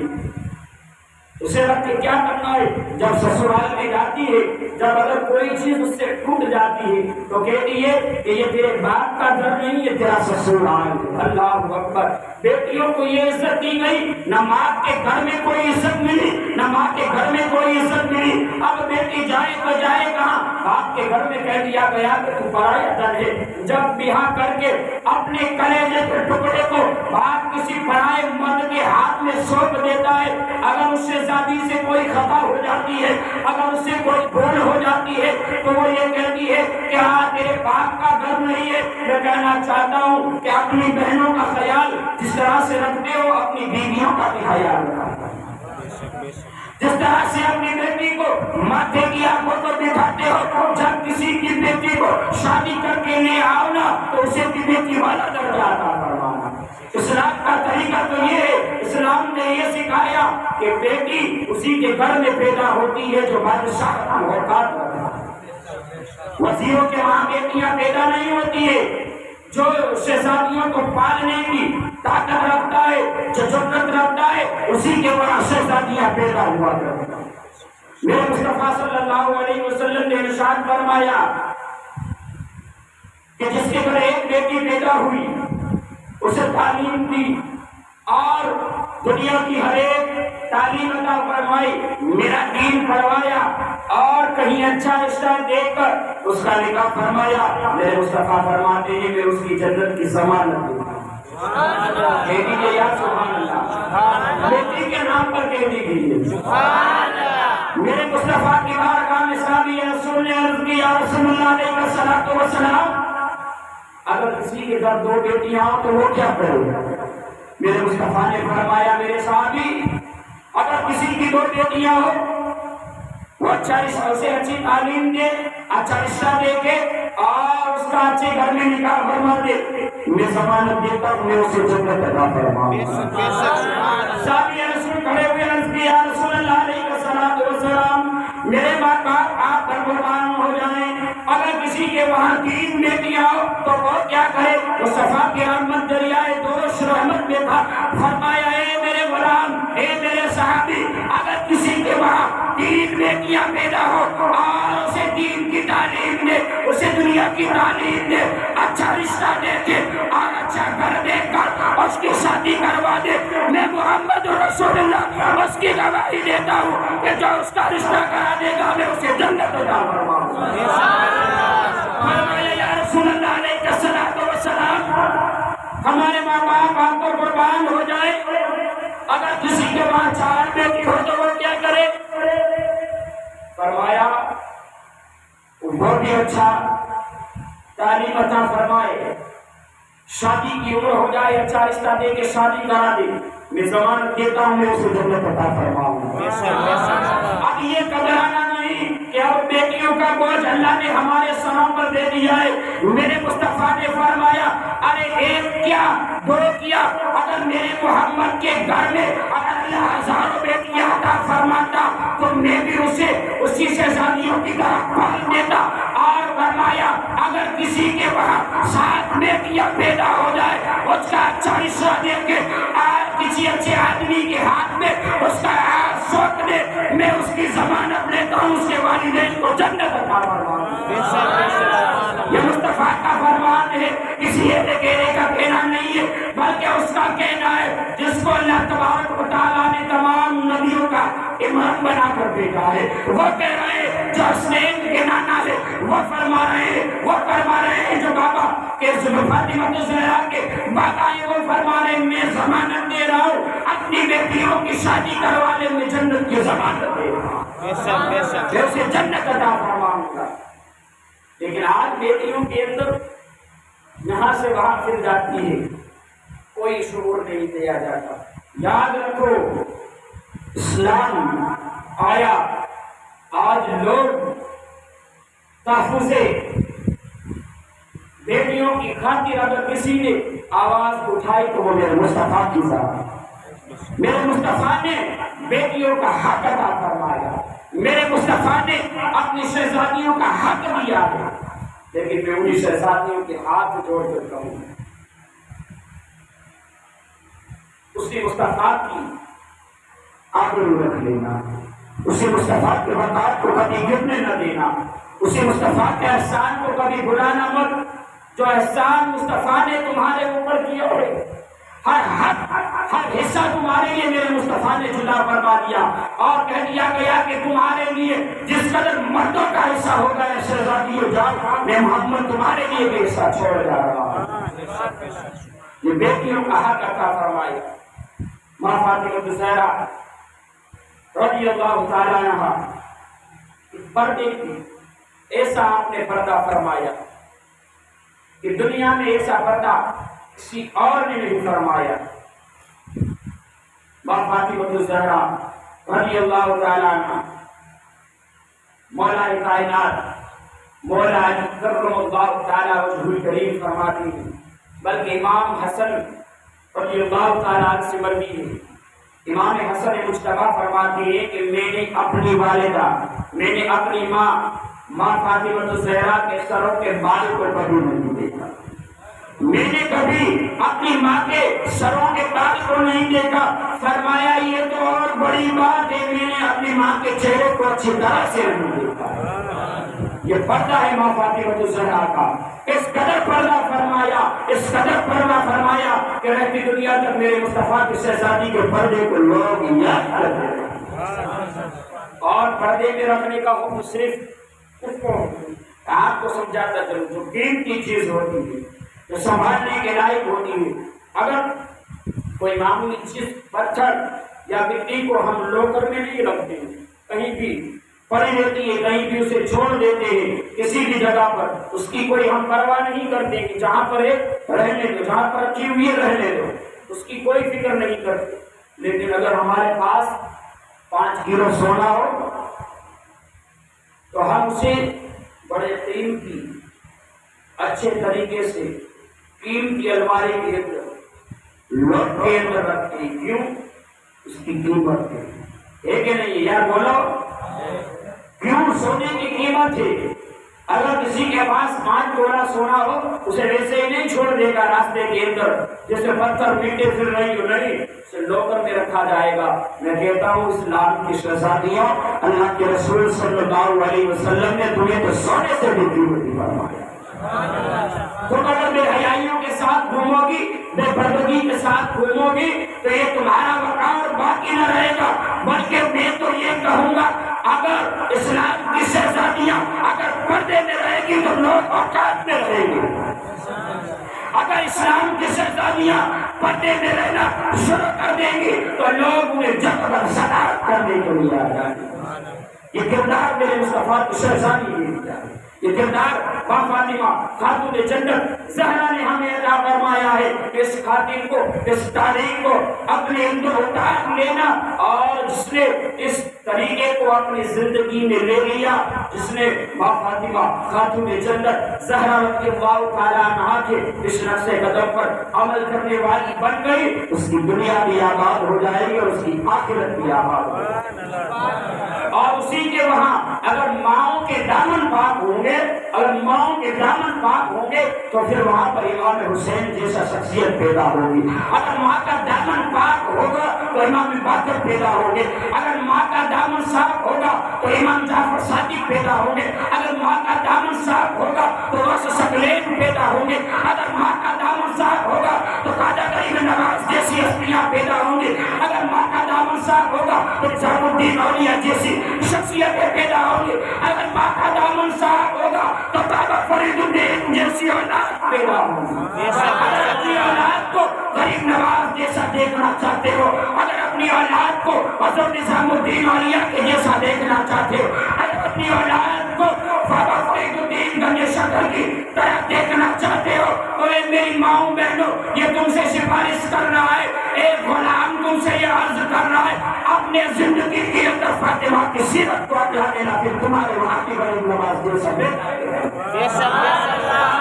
اسے وقت کیا کرنا ہے؟ جب سسرال میں جاتی ہے، جب اگر کوئی چیز اس سے ٹوٹ جاتی ہے تو کہتی ہے کہ یہ تیرے باپ کا گھر نہیں، یہ تیرا سسرال ہے۔ اللہ اکبر۔ بیٹیوں کو یہ عزت دی گئی، نہ ماں کے گھر میں کوئی عزت ملی، نہ ماں کے گھر میں کوئی عزت ملی۔ اب بیٹی جائے تو جائے کہاں؟ باپ کے گھر میں کہہ دیا گیا کہ تو پرایا دن ہے۔ جب بیاہ کر کے اپنے کلیجے کے ٹکڑے کو باپ کسی پرائے مرد کے ہاتھ میں سونپ دیتا ہے، اگر اس سے شادی سے کوئی خطا ہو جاتی ہے، اگر اس سے کوئی بھول ہو جاتی ہے تو وہ یہ کہتی ہے کہ ہاں تیرے باپ کا گھر نہیں ہے۔ میں کہنا چاہتا ہوں کہ اپنی بہنوں کا خیال جس طرح سے رکھتے ہو اپنی بیویوں کا بھی خیال رکھا، جس طرح سے اپنی بیٹی کو ماتھے کی آنکھوں پر بٹھاتے ہو، جب کسی کی بیٹی کو شادی کر کے لے آؤ نا تو اسے بھی بیٹی والا درجہ عطا فرمانا۔ اسلام کا طریقہ تو یہ ہے، اسلام نے یہ سکھایا کہ بیٹی اسی کے گھر میں پیدا ہوتی ہے جو بادشاہ کا اوقات رکھتا ہے۔ وزیروں کے وہاں بیٹیاں پیدا نہیں ہوتی ہے، جو شہزادیوں کو پالنے کی طاقت رکھتا ہے، جو جرأت رکھتا ہے، اسی کے وہاں شہزادیاں پیدا ہوا کرتی ہیں۔ میرے مصطفیٰ صلی اللہ علیہ وسلم نے ارشاد فرمایا کہ جس کے گھر ایک بیٹی پیدا ہوئی، اسے تعلیم دی اور دنیا کی ہر ایک تعلیم عطا فرمائی، میرا دین پڑھوایا اور کہیں اچھا رشتہ دیکھ کر اس کا نکاح فرمایا، میرے مصطفیٰ فرماتے ہیں میں اس کی جنت کی ضمانت دوں گا۔ کہہ دیجیے یا سبحان اللہ، بیٹی کے نام پر کہہ دیجیے سبحان اللہ۔ میرے مصطفیٰ کی بارگاہ میں صحابی رسول نے عرض کی یا رسول اللہ علیہ الصلوۃ والسلام، اگر کسی کے گھر دو بیٹیاں ہوں تو وہ کیا کرے گا؟ میرے مصطفیٰ نے فرمایا میرے صحابی، اگر کسی کی دو بیٹیاں ہوں وہ اسے اچھی تعلیم دے، اچھا رشتہ دے کے اور اس کا اچھے گھر میں نکاح فرما دے، میں ضمانت دیتا ہوں میں اسے جنت عطا فرماؤں گا۔ صحابی رسول کھڑے ہوئے عرض کی یا رسول اللہ علیہ الصلوۃ والسلام، میرے باپ آپ پر قربان ہو جائیں، اگر کسی کے وہاں تین بیٹیاں ہو تو وہ کیا کرے؟ وہ صفا کی رحمت دریائے دوش رحمت میں تھا، فرمایا اے میرے غلام، اے میرے صحابی، اگر کسی کے وہاں تین بیٹیاں پیدا ہو اور اسے دین کی تعلیم دے، اسے دنیا کی تعلیم دے، اچھا رشتہ دے کے اور اچھا گھر دے کر اس کی شادی کروا دے، میں محمد رسول اللہ اس کی گواہی دیتا ہوں کہ جو اس کا رشتہ کرا دے گا میں اسے جنت عطا فرماؤں گا۔ فرمایا یا رسول اللہ علیہ الصلوۃ والسلام، ہمارے ماں باپ آپ پر قربان ہو جائے، اگر کسی کے وہاں چار بیٹی ہو تو وہ کیا کرے؟ فرمایا وہ بھی اچھا تعلیم عطا فرمائے، شادی کی عمر ہو جائے، اچھا رشتہ دے کے شادی کرا دے، میں ضمانت دیتا ہوں میں اسے جنت عطا فرماؤں گا۔ اب یہ گھبرانا نہیں کہ اب بیٹیوں کا بوجھ اللہ نے ہمارے سروں پر دے دیا ہے۔ میرے مصطفیٰ نے فرمایا ارے ایک کیا دو کیا، اگر میرے محمد کے گھر میں اگر اللہ ہزاروں بیٹیاں عطا فرماتا تو میں بھی اسے اسی شہزادیوں کی طرح پال دیتا، اور فرمایا اگر کسی کے وہاں 7 بیٹیاں پیدا ہو جائے اس کا اچھا رشتہ دے کے اور کسی اچھے آدمی کے ہاتھ میں اس کا ہاتھ سونپ دے، میں اس کی ضمانت لیتا ہوں اس کے والدین کو جنت عطا فرماؤں گا۔ یہ مصطفیٰ کا فرمان ہے، کسی ایک کا کہنا نہیں ہے بلکہ اس کا کہنا ہے جس کو اللہ تبارک و تعالیٰ نے تمام نبیوں کا امام بنا کر بھیجا ہے۔ وہ کہہ رہے ہیں جو حسنین کے نانا ہے وہ فرما رہے ہیں جو بابا کہ فاطمہ الزہرا کے بابا ہیں وہ فرما رہے ہیں میں ضمانت دے رہا ہوں اپنی بیٹیوں کی شادی کروانے میں جنت کی ضمانت دے رہا ہوں، میں اسے جنت عطا فرماؤں گا۔ لیکن آج بیٹیوں کے اندر یہاں سے وہاں پھر جاتی ہے، کوئی شعور نہیں دیا جاتا۔ یاد رکھو اسلام آیا، آج لوگ تحفظ بیٹیوں کی خاطر اگر کسی نے آواز اٹھائی تو وہ میرے مصطفیٰ کی ذات، میرے مصطفیٰ نے بیٹیوں کا حق عطا فرمایا، میرے مصطفیٰ نے اپنی شہزادیوں کا حق دیا ہے۔ لیکن میں انہی شہزادیوں کے ہاتھ جوڑ کر کہوں اسی مصطفیٰ کی آبرو رکھ لینا، اسی مصطفیٰ کے وقار کو کبھی گرنے نہ دینا، اسی مصطفیٰ کے احسان کو کبھی بھلانا مت جو احسان مصطفیٰ نے تمہارے اوپر کیا ہے۔ ہر حصہ تمہارے لیے میرے مصطفیٰ نے جدا فرما دیا اور کہہ دیا گیا کہ تمہارے لیے جس قدر مردوں کا حصہ ہوگا ہے شہزادیوں جاؤ، میں محمد تمہارے لیے بھی حصہ چھوڑ جا رہا ہوں۔ یہ بیٹیوں کا حق عطا فرمایا۔ ماں فاطمہ الزہرا رضی اللہ تعالیٰ عنہا پردے کی ایسا آپ نے پردہ فرمایا کہ دنیا میں ایسا پردہ کسی اور نے نہیں فرمایا۔ ماں فاطمہ الزہرا رضی اللہ تعالیٰ عنہ مولا کائنات مولا کرم اللہ تعالیٰ وجہ الکریم فرماتی ہیں، بلکہ امام حسن رضی اللہ تعالیٰ عنہ سے مروی ہے، امام حسن مجتبیٰ فرماتی ہے کہ میں نے اپنی والدہ، میں نے اپنی ماں فاطمہ الزہرا کے سروں کے بال کو کبھی نہیں دیکھا، میں نے کبھی اپنی ماں کے سروں کے بال کو نہیں دیکھا۔ فرمایا یہ تو اور بڑی بات ہے، میں نے اپنی ماں کے چہرے کو اچھی طرح سے نہیں دیکھا۔ یہ پردہ ہے ماں فاطمہ الزہرا کا، اس قدر پردہ فرمایا، اس قدر پردہ فرمایا کہ رہتی دنیا تک میرے مصطفیٰ کی شہزادی کے پردے کو لوگ یاد کرتے ہیں۔ اور پردے میں رکھنے کا حکم صرف اس کو آپ کو سمجھاتا چلوں جو قیمتی چیز ہوتی ہے، جو سنبھالنے کے لائق ہوتی ہے، اگر کوئی معمولی چیز پتھر یا مٹی کو ہم لوکر میں نہیں رکھتے ہیں، کہیں بھی پڑی رہتی ہے، کہیں بھی اسے چھوڑ دیتے ہیں کسی بھی جگہ پر، اس کی کوئی ہم پرواہ نہیں کرتے کہ جہاں پر ہے رہنے دو، جہاں پر رکھی ہوئی ہے رہنے دو، اس کی کوئی فکر نہیں کرتے۔ لیکن اگر ہمارے پاس 5 کلو سونا ہو تو ہم اسے بڑے قیمتی اچھے طریقے سے قیمتی الماری کے اندر لوٹ کے اندر رکھتے ہیں، کیوں؟ اس کی قیمت ہے کہ نہیں؟ یار بولو کیوں؟ سونے کی قیمت ہے۔ اگر کسی کے پاس 5 تولا سونا ہو اسے ویسے ہی نہیں چھوڑ دے گا راستے کے اندر جیسے پتھر مٹے پھر رہی ہو، نہیں، اسے لوکر میں رکھا جائے گا۔ میں کہتا ہوں اسلام کی شہزادیوں، اللہ کے رسول صلی اللہ علیہ وسلم نے تمہیں تو سونے سے بھی قیمتی فرمایا۔ تم اگر بے حیائیوں کے ساتھ گھومو گی، بے پردگی کے ساتھ گھومو گی تو یہ تمہارا وقار باقی نہ رہے گا، بلکہ میں تو یہ کہوں گا اگر اسلام کی شہزادیاں اگر پردے میں رہے گی تو لوگ اوقات میں رہیں گے۔ اگر اسلام کی شہزادیاں پردے میں رہنا شروع کر دیں گی تو لوگ انہیں جب پر صدارت کرنے کے لیے آ جائیں گے۔ یہ کردار میرے مصطفیٰ کی شہزادی نے دیا ہے، یہ کردار ماں فاطمہ خاتون جنت زہرا نے ہمیں عطا فرمایا ہے۔ اس خاتون کو، اس تاریخ کو اپنے اندر اتار لینا، اور جس نے اس طریقے کو اپنی زندگی میں لے لیا، جس نے ماں فاطمہ خاتون جنت زہرا رضی اللہ تعالیٰ عنہا کے اس نقش قدم پر عمل کرنے والی بن گئی، اس کی دنیا بھی آباد ہو جائے گی اور اس کی آخرت بھی آباد ہو جائے گی۔ اور اسی کے وہاں اگر ماؤں کے دامن پاک ہوں گے، اگر ماؤں کے دامن پاک ہوں گے تو پھر وہاں پر امام حسین جیسا شخصیت پیدا ہوگی۔ اگر ماں کا دامن پاک ہوگا تو امام باقر پیدا ہوں گے۔ اگر ماں کا دامن صاف ہوگا تو امام جعفر صادق پیدا ہوں گے، اگر ماں کا دامن صاف ہوگا تو غوث ثقلین پیدا ہوں گے، اگر ماں کا دامن صاف ہوگا تو خواجہ غریب نواز جیسی ہستیاں پیدا ہوں گی، اگر ماں کا دامن صاف ہوگا تو نظام الدین اولیاء جیسی شخصیتیں پیدا ہوں گی، اگر ماں کا دامن صاف ہوگا تو بابا فرید الدین جیسی اولاد پیدا ہوں گی۔ اگر اپنی اولاد کو غریب نواز جیسا دیکھنا چاہتے ہو، اگر اپنی اولاد کو حضرت نظام الدین اولیاء کے جیسا دیکھنا چاہتے ہو، اگر اپنی اولاد کو بابا فرید الدین گنج شکر کی طرح دیکھنا چاہتے ہو، تو اے میری ماؤں بہنوں، یہ تم سے سفارش کر رہا ہے، ایک غلام تم سے یہ عرض کر رہا ہے، اپنے زندگی کے اندر فاطمہ کی سیرت کو اپنا لینا، پھر تمہارے وہاں کی غریب نواز جیسا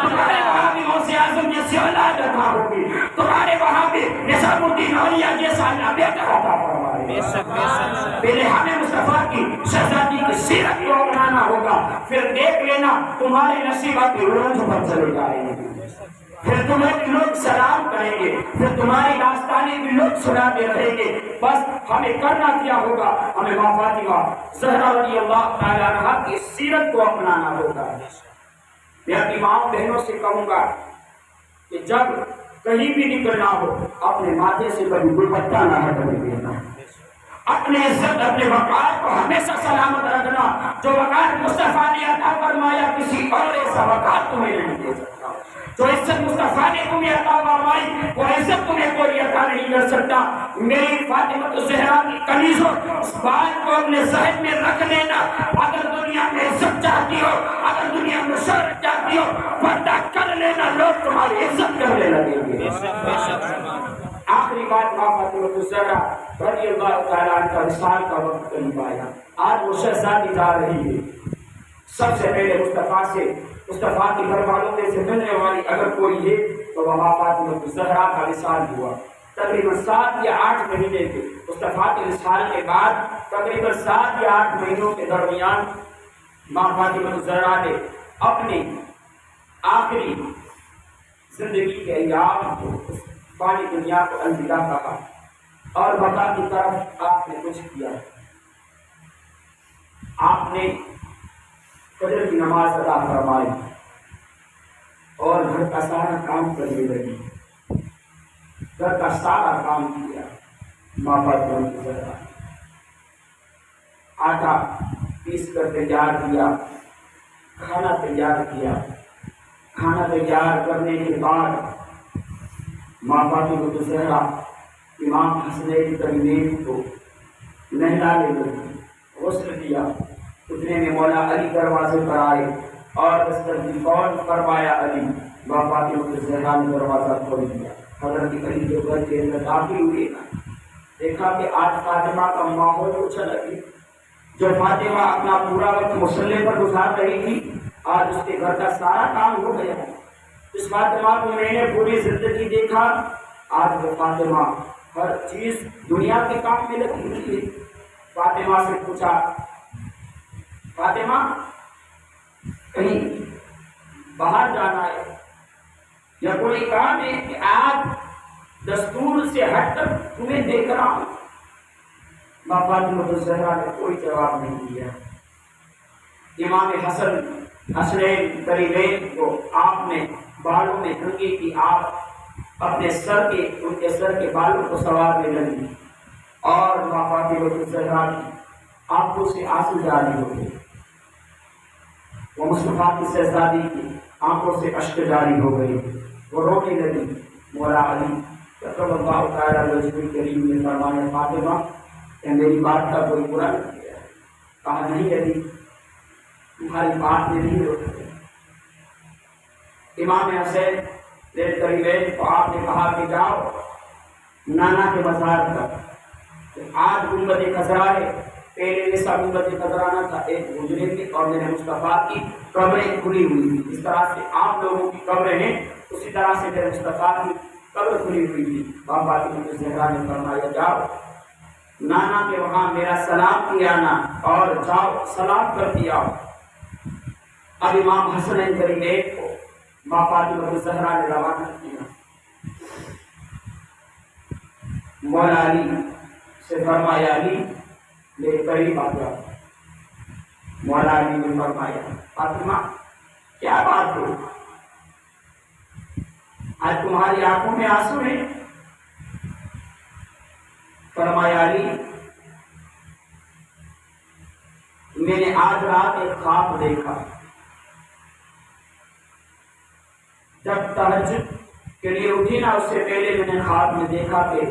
تمہارے وہاں بھی غوث اعظم جیسی اولاد عطا ہوگی، تمہارے وہاں بھی نظام الدین اولیاء جیسا اللہ بیٹا عطا فرمائے۔ پہلے ہمیں مصطفیٰ کی شہزادی کی سیرت کو اپنانا ہوگا، پھر دیکھ لینا تمہارے نصیبہ کی روز پر چلے جائیں گے، پھر تمہیں لوگ سلام کریں گے، پھر تمہاری داستانیں بھی لوگ سناتے رہیں گے۔ بس ہمیں کرنا کیا ہوگا؟ ہمیں ماں فاطمہ زہرا رضی اللہ تعالیٰ عنہا کی سیرت کو اپنانا ہوگا۔ میں اپنی ماں بہنوں سے کہوں گا کہ جب کہیں بھی نکلنا ہو اپنے ماتھے سے کبھی دوپٹہ نہ ہٹنے دینا، اپنے عزت اپنے وقار کو ہمیشہ سلامت رکھنا، جو وقار مصطفیٰ نے عطا فرمایا کسی اور ایسا وقار تمہیں نہیں دے سکتا، جو عزت مصطفیٰ نے تمہیں عطا فرمائی وہ عزت تمہیں کوئی عطا نہیں کر سکتا۔ میری فاطمہ زہرا کی کنیزوں، اس بات کو اپنے ذہن میں رکھ لینا، اگر دنیا میں عزت چاہتی ہو، اگر دنیا میں شہرت چاہتی ہو، پردہ کر لینا، لوگ تمہاری عزت کرنے لگیں گے۔ آخری بات ماں فاطمہ زہرا رضی اللہ تعالیٰ عنہ کا وصال کا وقت قریب آیا، آج وہ شہزادی جا رہی ہے، سب سے پہلے مصطفیٰ کی گھر والوں میں سے ملنے والی اگر کوئی ہے تو وہ ماں فاطمہ زہرا کا وصال ہوا۔ تقریباً 7 یا 8 مہینے کے مصطفیٰ کے وصال کے بعد تقریباً 7 یا 8 مہینوں کے درمیان ماں فاطمہ زہرا نے اپنی آخری زندگی کے ایام کو فانی دنیا کو الوداع کہا اور بقا کی طرف آپ نے کچھ کیا۔ آپ نے فجر کی نماز ادا فرمائی اور گھر کا سارا کام کرنے لگی، گھر کا سارا کام کیا۔ ماں فاطمہ زہرا آٹا پیس کر تیار کیا، کھانا تیار کیا، کھانا تیار کرنے کے بعد ماں فاطمہ زہرا امام حسنین کریمین کو نہلانے لگی، غسل دیا، اتنے میں مولا علی دروازے پر آئے اور دسترخوان فرمایا علی۔ ماں فاطمہ زہرا نے دروازہ کھول دیا، حضرت علی جو گھر کے اندر داخل ہوئے دیکھا کہ آج فاطمہ کا ماحول کچھ الگ ہے۔ جو فاطمہ اپنا پورا وقت مصلی پر گزار رہی تھی، آج اس کے گھر کا سارا کام ہو گیا۔ اس فاطمہ کو میں نے پوری زندگی دیکھا، آج وہ فاطمہ ہر چیز دنیا کے کام میں لگی ہوئی ہے۔ فاطمہ سے پوچھا، فاطمہ کہیں باہر جانا ہے یا کوئی کام ہے کہ آج دستور سے ہٹ کر تمہیں دیکھ رہا ہوں؟ ماں فاطمہ زہرا نے کوئی جواب نہیں دیا۔ امام حسنین کریمین کو آپ نے بالوں میں کنگھی کی، آپ اپنے ان کے سر کے بالوں کو سنوارنے لگی اور ماں فاطمہ زہرا کی آنکھوں سے آنسو جاری ہو گئے۔ وہ مصطفیٰ کی شہزادی کی آنکھوں سے اشک جاری ہو گئی، وہ رونے لگی۔ مولا علی کرم اللہ تعالیٰ وجہ کریم نے فرمایا، فاطمہ کہ میری بات کا کوئی برا نہیں کیا؟ کہا نہیں علی، تمہاری بات میں نہیں روکتے۔ امام حسین کریمین کو آپ نے کہا کہ جاؤ نانا کے مزار پر، آج گنبد خضرا ہے، پہلے جیسا گنبد خضرا نہ تھا، ایک گزرے تھے اور میرے مصطفیٰ کی قبریں کھلی ہوئی تھی۔ اس طرح سے آپ لوگوں کی قبریں ہیں، اسی طرح سے میرے مصطفیٰ کی قبر کھلی ہوئی تھی۔ ماں فاطمہ زہرا نے فرمایا، جاؤ نانا کے وہاں میرا سلام کیا آنا اور جاؤ سلام کر دیا۔ اب امام حسنین کریمین کو ماں فاطمہ زہرا نے روانہ کیا۔ مولا علی سے فرمایا، علی میرے قریب آ جاؤ۔ مولا علی نے فرمایا فاطمہ کیا بات ہے، آج تمہاری آنکھوں میں آنسو ہے؟ فرمایا علی میں نے آج رات ایک خواب دیکھا، جب تہجد کے لیے اٹھی نا اس سے پہلے میں نے خواب میں دیکھا کہ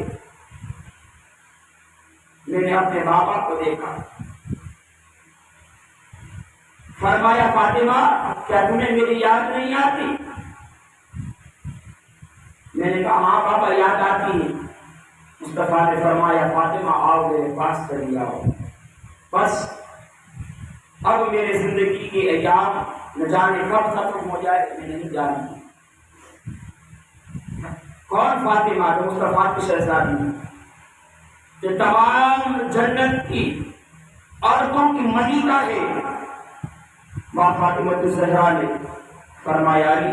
میں نے اپنے بابا کو دیکھا۔ فرمایا فاطمہ کیا تمہیں میری یاد نہیں آتی؟ میں نے کہا ہاں بابا یاد آتی ہے۔ مصطفیٰ نے فرمایا فاطمہ آؤ میرے پاس چلی آؤ، بس اب میرے زندگی کے ایام نہ جانے کب ختم ہو جائے میں نہیں جانتی۔ کون فاطمہ؟ جو مصطفیٰ کی شہزادی، جو تمام جنت کی عورتوں کی ملکہ ہے، ماں فاطمہ الزہرا نے فرمایا علی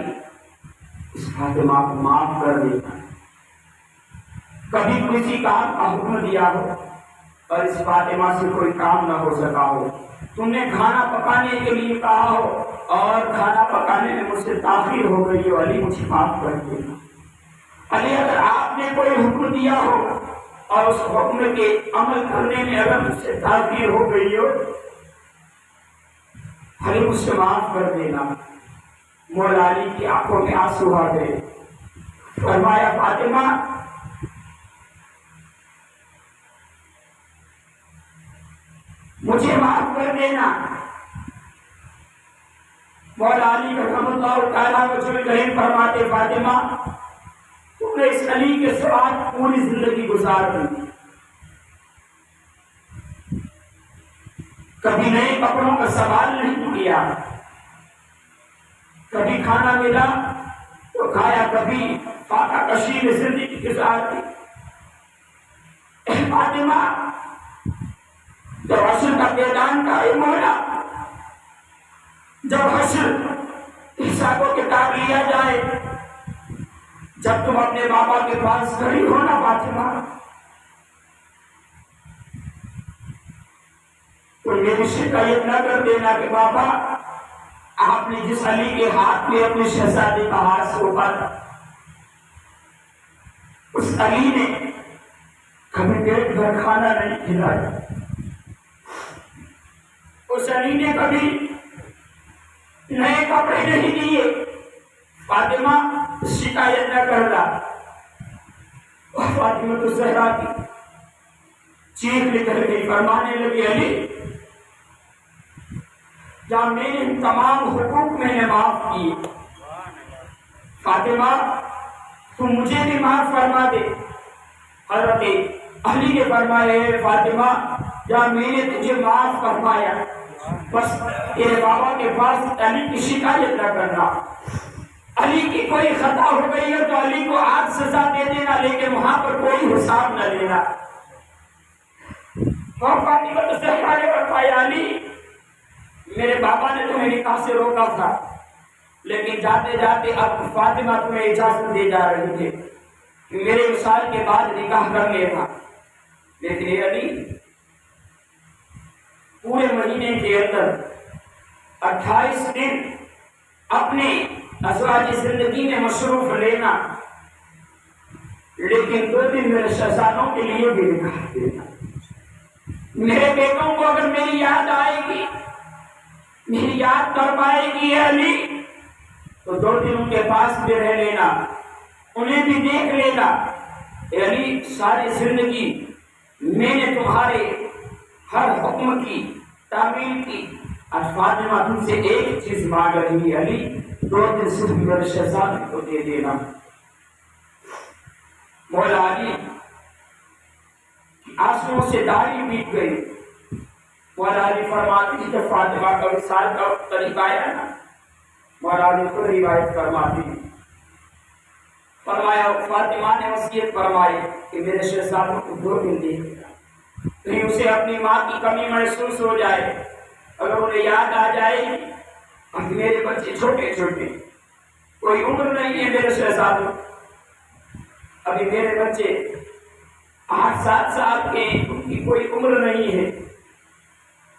اس فاطمہ کو معاف کر دینا، کبھی کسی کام کا حکم دیا ہو اور اس فاطمہ سے کوئی کام نہ ہو سکا ہو، تم نے کھانا پکانے کے لیے کہا ہو اور کھانا پکانے میں مجھ سے تاخیر ہو گئی ہو، علی مجھے معاف کر دینا۔ علی اگر آپ نے کوئی حکم دیا ہو اور اس حکم کے عمل کرنے میں اگر مجھ سے تاخیر ہو گئی ہو، علی مجھ سے معاف کر دینا۔ مولا علی کی آنکھوں میں آنسو آ گئے۔ فرمایا فاطمہ مجھے معاف کر دینا۔ مولا علی رحمۃ اللہ تعالیٰ وجہ فرماتے فاطمہ تم نے اس علی کے ساتھ پوری زندگی گزار دی، کبھی نئے کپڑوں کا سوال نہیں کیا، کبھی کھانا ملا تو کھایا، کبھی فاقہ کشی میں زندگی گزار دی۔ فاطمہ جب حشر کا میدان قائم ہونا، جب حشر حساب و کتاب لیا جائے، جب تم اپنے بابا کے پاس کھڑی ہونا فاطمہ، تو میری شکایت نہ کر دینا کہ بابا آپ نے جس علی کے ہاتھ میں اپنی شہزادی کا ہاتھ سونپا تھا، اس علی نے کبھی پیٹ بھر کھانا نہیں کھلایا، اس علی نے کبھی نئے کپڑے نہیں دیے۔ فاطمہ شکایت نہ کرنا۔ فاطمہ تو زہرا کی چیخ نکل گئی، فرمانے لگی علی جہاں میرے تمام حقوق میں نے معاف کیے، فاطمہ تو مجھے بھی معاف فرما دے۔ حضرت علی نے فرمایا فاطمہ جہاں میں نے تجھے معاف فرمایا، بس تیرے بابا کے پاس علی کی شکایت نہ کرنا، علی کی کوئی خطا ہو گئی ہے تو علی کو آج سزا دے دینا، لیکن وہاں پر کوئی حساب نہ لینا۔ اور فاطمہ تو زہرا نے فرمایا علی میرے بابا نے تمہیں نکاح سے روکا تھا، لیکن جاتے جاتے اب فاطمہ تمہیں اجازت دے جا رہی تھے کہ میرے وصال کے بعد نکاح کر لینا، لیکن اے علی پورے مہینے کے اندر 28 دن اپنے ازواجی زندگی میں مصروف لینا، لیکن 2 دن میرے شہزادوں کے لیے بھی نکاح دینا۔ میرے بیٹوں کو اگر میری یاد آئے گی، میری یاد کر پائے گی اے علی، تو 2 دن ان کے پاس بھی رہ لینا، انہیں بھی دیکھ لینا۔ اے علی ساری زندگی میں نے تمہارے ہر حکم کی تعمیل کی، اور فاطمہ تم سے ایک چیز مانگ رہی ہے علی 2 دن صرف میرے شہزادے کو دے دینا۔ مولا علی آنسوؤں سے داڑھی بیت گئی۔ مولا علی فرماتی ہیں جب فاطمہ کا وصال کا وقت قریب آیا نا، مولا علی خود روایت فرماتی ہیں، فرمایا فاطمہ نے وصیت فرمائی کہ میرے شہزادوں کو 2 دن دے دینا، کہیں اسے اپنی ماں کی کمی محسوس ہو جائے، اگر انہیں یاد آ جائے اب میرے بچے چھوٹے چھوٹے، کوئی عمر نہیں ہے میرے شہزادوں، ابھی میرے بچے 8-7 سال کے، ان کی کوئی عمر نہیں ہے،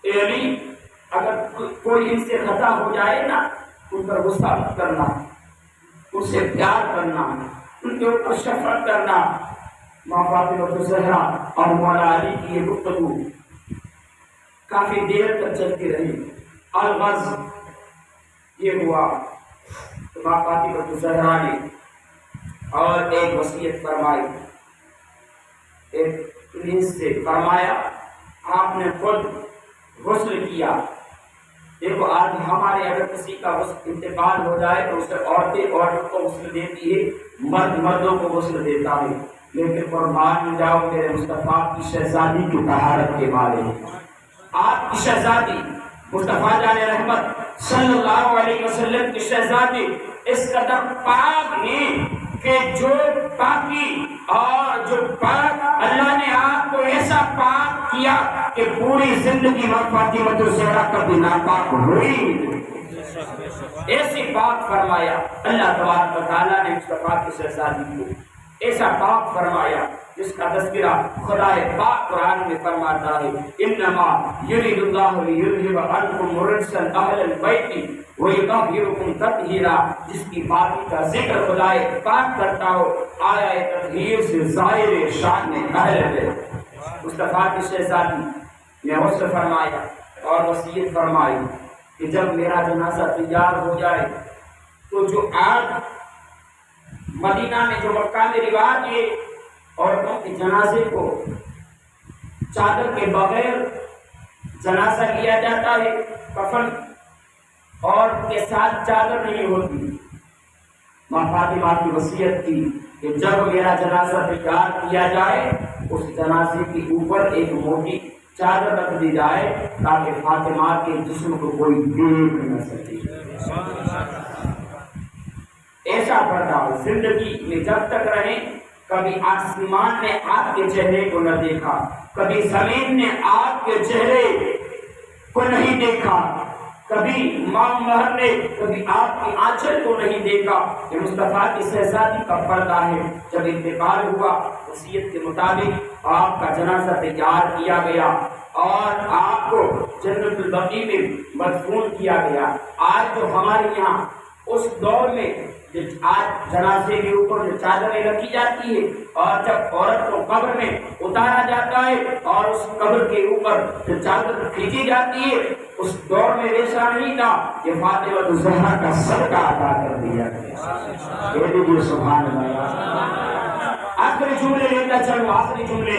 اے علی اگر کوئی ان سے خطا ہو جائے نا ان پر غصہ مت کرنا، ان سے پیار کرنا، ان کے اوپر شفقت کرنا۔ ماں فاطمہ الزہرا اور مولا علی کی یہ گفتگو کافی دیر تک چلتی رہی۔ الغرض یہ ہوا کہ ماں فاطمہ الزہرا نے اور ایک وصیت فرمائی، ایک پولیس سے فرمایا آپ نے خود غسل کیا۔ دیکھو آج ہمارے اگر کسی کا انتقال ہو جائے تو اسے عورتیں عورتوں کو غسل دیتی ہے، مرد مردوں کو غسل دیتا ہے، لیکن قربان میں جاؤ میرے مصطفیٰ کی شہزادی کی طہارت کے بارے میں۔ آپ کی شہزادی مصطفیٰ جان رحمت صلی اللہ علیہ وسلم کی شہزادی اس قدر پاک ہیں کہ جو پاکی اور جو پاک اللہ نے آپ کو ایسا پاک کیا کہ پوری زندگی میں فاطمہ الزہرا کبھی ناپاک ہوئی، ایسی پاک فرمایا اللہ تبارک و تعالیٰ نے مصطفیٰ کی شہزادی کو ایسا پاک فرمایا جس کا تذکرہ خدائے پاک قرآن میں فرماتا ہے انما یرید اللہ لیذھب عنکم الرجس اہل البیت ویطہرکم تطہیرا، جس کی پاکی کا ذکر خدائے پاک کرتا ہو آیا تطہیر سے ظاہر شان اہل بیت۔ مصطفیٰ کی شہزادی نے غسل فرمایا اور وصیت فرمائی کہ جب میرا جنازہ تیار ہو جائے تو جو آج مدینہ میں جو مکہ میں رواج ہے عورتوں کے جنازے کو چادر کے بغیر جنازہ لیا جاتا ہے، کفن اور کے ساتھ چادر نہیں ہوتی۔ ماں فاطمہ کی وصیت کی کہ جب میرا جنازہ تیار کیا جائے اس جنازے کے اوپر ایک موٹی چادر رکھ دی جائے تاکہ فاطمہ کے جسم کو کوئی دیکھ نہ سکے۔ ایسا پردہ زندگی میں جب تک رہے، کبھی آسمان نے آپ کے چہرے کو نہ دیکھا، کبھی زمین نے آپ کے چہرے کو نہیں دیکھا، کبھی ماں مہر نے کبھی آپ کی آنچل کو نہیں دیکھا۔ یہ مصطفیٰ کی شہزادی کا پردہ ہے۔ جب انتقال ہوا وصیت کے مطابق آپ کا جنازہ تیار کیا گیا اور آپ کو جنت البقیع میں مدفون کیا گیا۔ آج جو ہمارے یہاں اس دور میں آج جنازے کے اوپر جو چادریں رکھی جاتی ہے اور جب عورت کو قبر میں اتارا جاتا ہے اور اس قبر کے اوپر جو چادر کھینچی جاتی ہے، اس دور میں ویسا نہیں تھا۔ یہ فاطمہ الزہرا کا صدقہ ادا کر دیا گیا۔ کہہ دیجیے سبحان اللہ۔ آخری جملے لیتا چلو، آخری جملے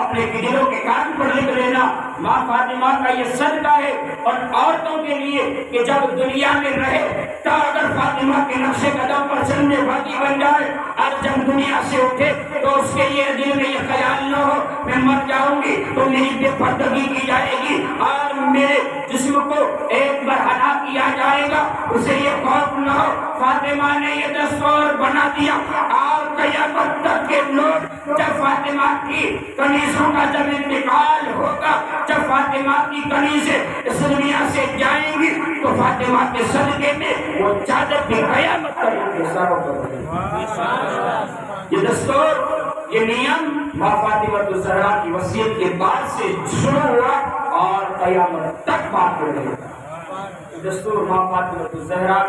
اپنے دلوں کے کان پر لکھ لینا۔ ماں فاطمہ کا یہ صدقہ ہے اور عورتوں کے لیے کہ جب دنیا میں رہے تو اگر فاطمہ کے نقش قدم پر چلنے والی بن جائے اور جب دنیا سے اٹھے تو اس کے لیے دل میں یہ خیال نہ ہو میں مر جاؤں گی تو میری بے پردگی کی جائے گی اور میرے جسم کو ایک بار ہلاک کیا جائے گا، اسے یہ خوف نہ ہو۔ فاطمہ نے یہ دستور بنا دیا اور قیامت تک کے لوگ جب فاطمہ کی کنیزوں کا جب انتقال ہوگا، جب فاطمہ کی کنیزیں اس دنیا سے جائیں گی تو فاطمہ کے صدقے میں وہ چادر بھی قیامت تک ان کے سروں پر رہے گی۔ یہ دستور، یہ نیم ماں فاطمہ الزہرا کی وصیت کے بعد سے شروع ہوا اور قیامت تک باقی رہے گا۔ دستور ماں فاطمہ الزہرا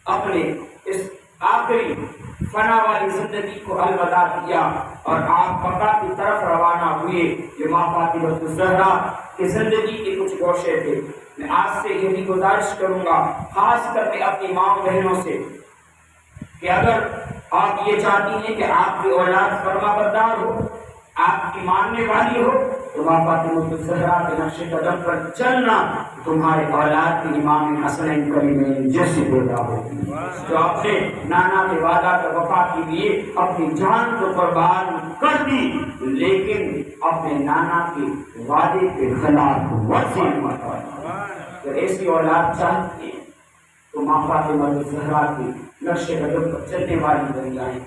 اپنے اس آخری فنا والی زندگی کو الوداع کیا اور آپ بقا کی طرف روانہ ہوئے۔ یہ ماں فاطمہ الزہرا کی زندگی کے کچھ گوشے تھے۔ میں آج سے یہ بھی گزارش کروں گا خاص کر کے اپنی ماں بہنوں سے کہ اگر آپ یہ چاہتی ہیں کہ آپ کی اولاد فرما بردار ہو، آپ کی ماننے والی ہو، تو ماں فاطمہ الزہرا کے نقش قدم پر چلنا تمہارے اولاد کے امام حسنین کریمین جیسے پیدا ہوگی، جو اپنے نانا کے وعدہ کے وفا کے لیے اپنی جان کو قربان کر دی لیکن اپنے نانا کے وعدے کے خلاف ورزی مت کی۔ اگر ایسی اولاد چاہتی ہے تو ماں فاطمہ الزہرا کے نقش قدم پر چلنے والی بن جائیں۔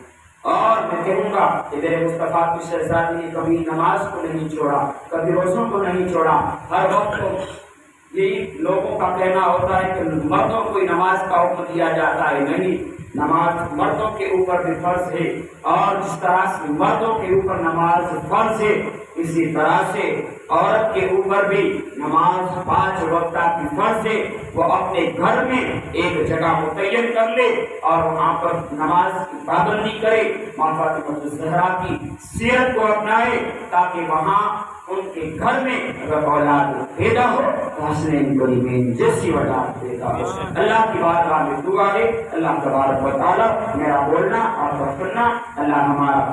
اور میں کہوں گا کہ میرے مصطفیٰ کی شہزادی نے کبھی نماز کو نہیں چھوڑا، کبھی روزوں کو نہیں چھوڑا۔ ہر وقت یہی لوگوں کا کہنا ہوتا ہے کہ مردوں کو نماز کا حکم دیا جاتا ہے، نہیں، نماز مردوں کے اوپر بھی فرض ہے اور جس طرح سے مردوں کے اوپر نماز فرض ہے اسی طرح سے عورت کے اوپر بھی نماز 5 وقت کی فرض ہے، وہ اپنے گھر میں ایک جگہ متعین کر لے اور وہاں پر نماز کی پابندی کرے، ماں فاطمہ الزہرا کی سیرت کو اپنائے تاکہ وہاں ان کے گھر میں اگر اولاد پیدا ہو تو حسنین کریمین جیسی اولاد پیدا ہو۔ اللہ کی بارگاہ میں دعا ہے، اللہ تبارک و تعالی میرا بولنا اور سننا اللہ ہمارا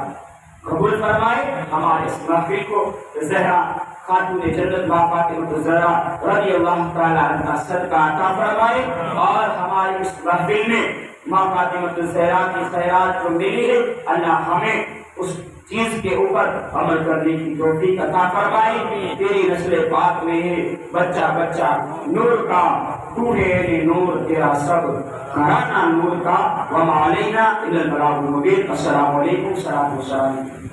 قبول فرمائے، ہمارے اس محفل کو زہرا خاتون جنت ماں فاطمہ الزہرا رضی اللہ تعالی عنہا صدقہ عطا فرمائے، اور ہماری اس محفل میں ماں فاطمہ الزہرا کی خیرات جو ملی ہے اللہ ہمیں اس چیز کے اوپر عمل کرنے کی توفیق عطا فرمائے۔ تیری نسل پاک میں ہے بچہ بچہ نور کا، تو ہے اہل نور تیرا سب گھرانہ نور کا، وما علینا الا البلاغ المبین۔ السلام علیکم ورحمۃ اللہ۔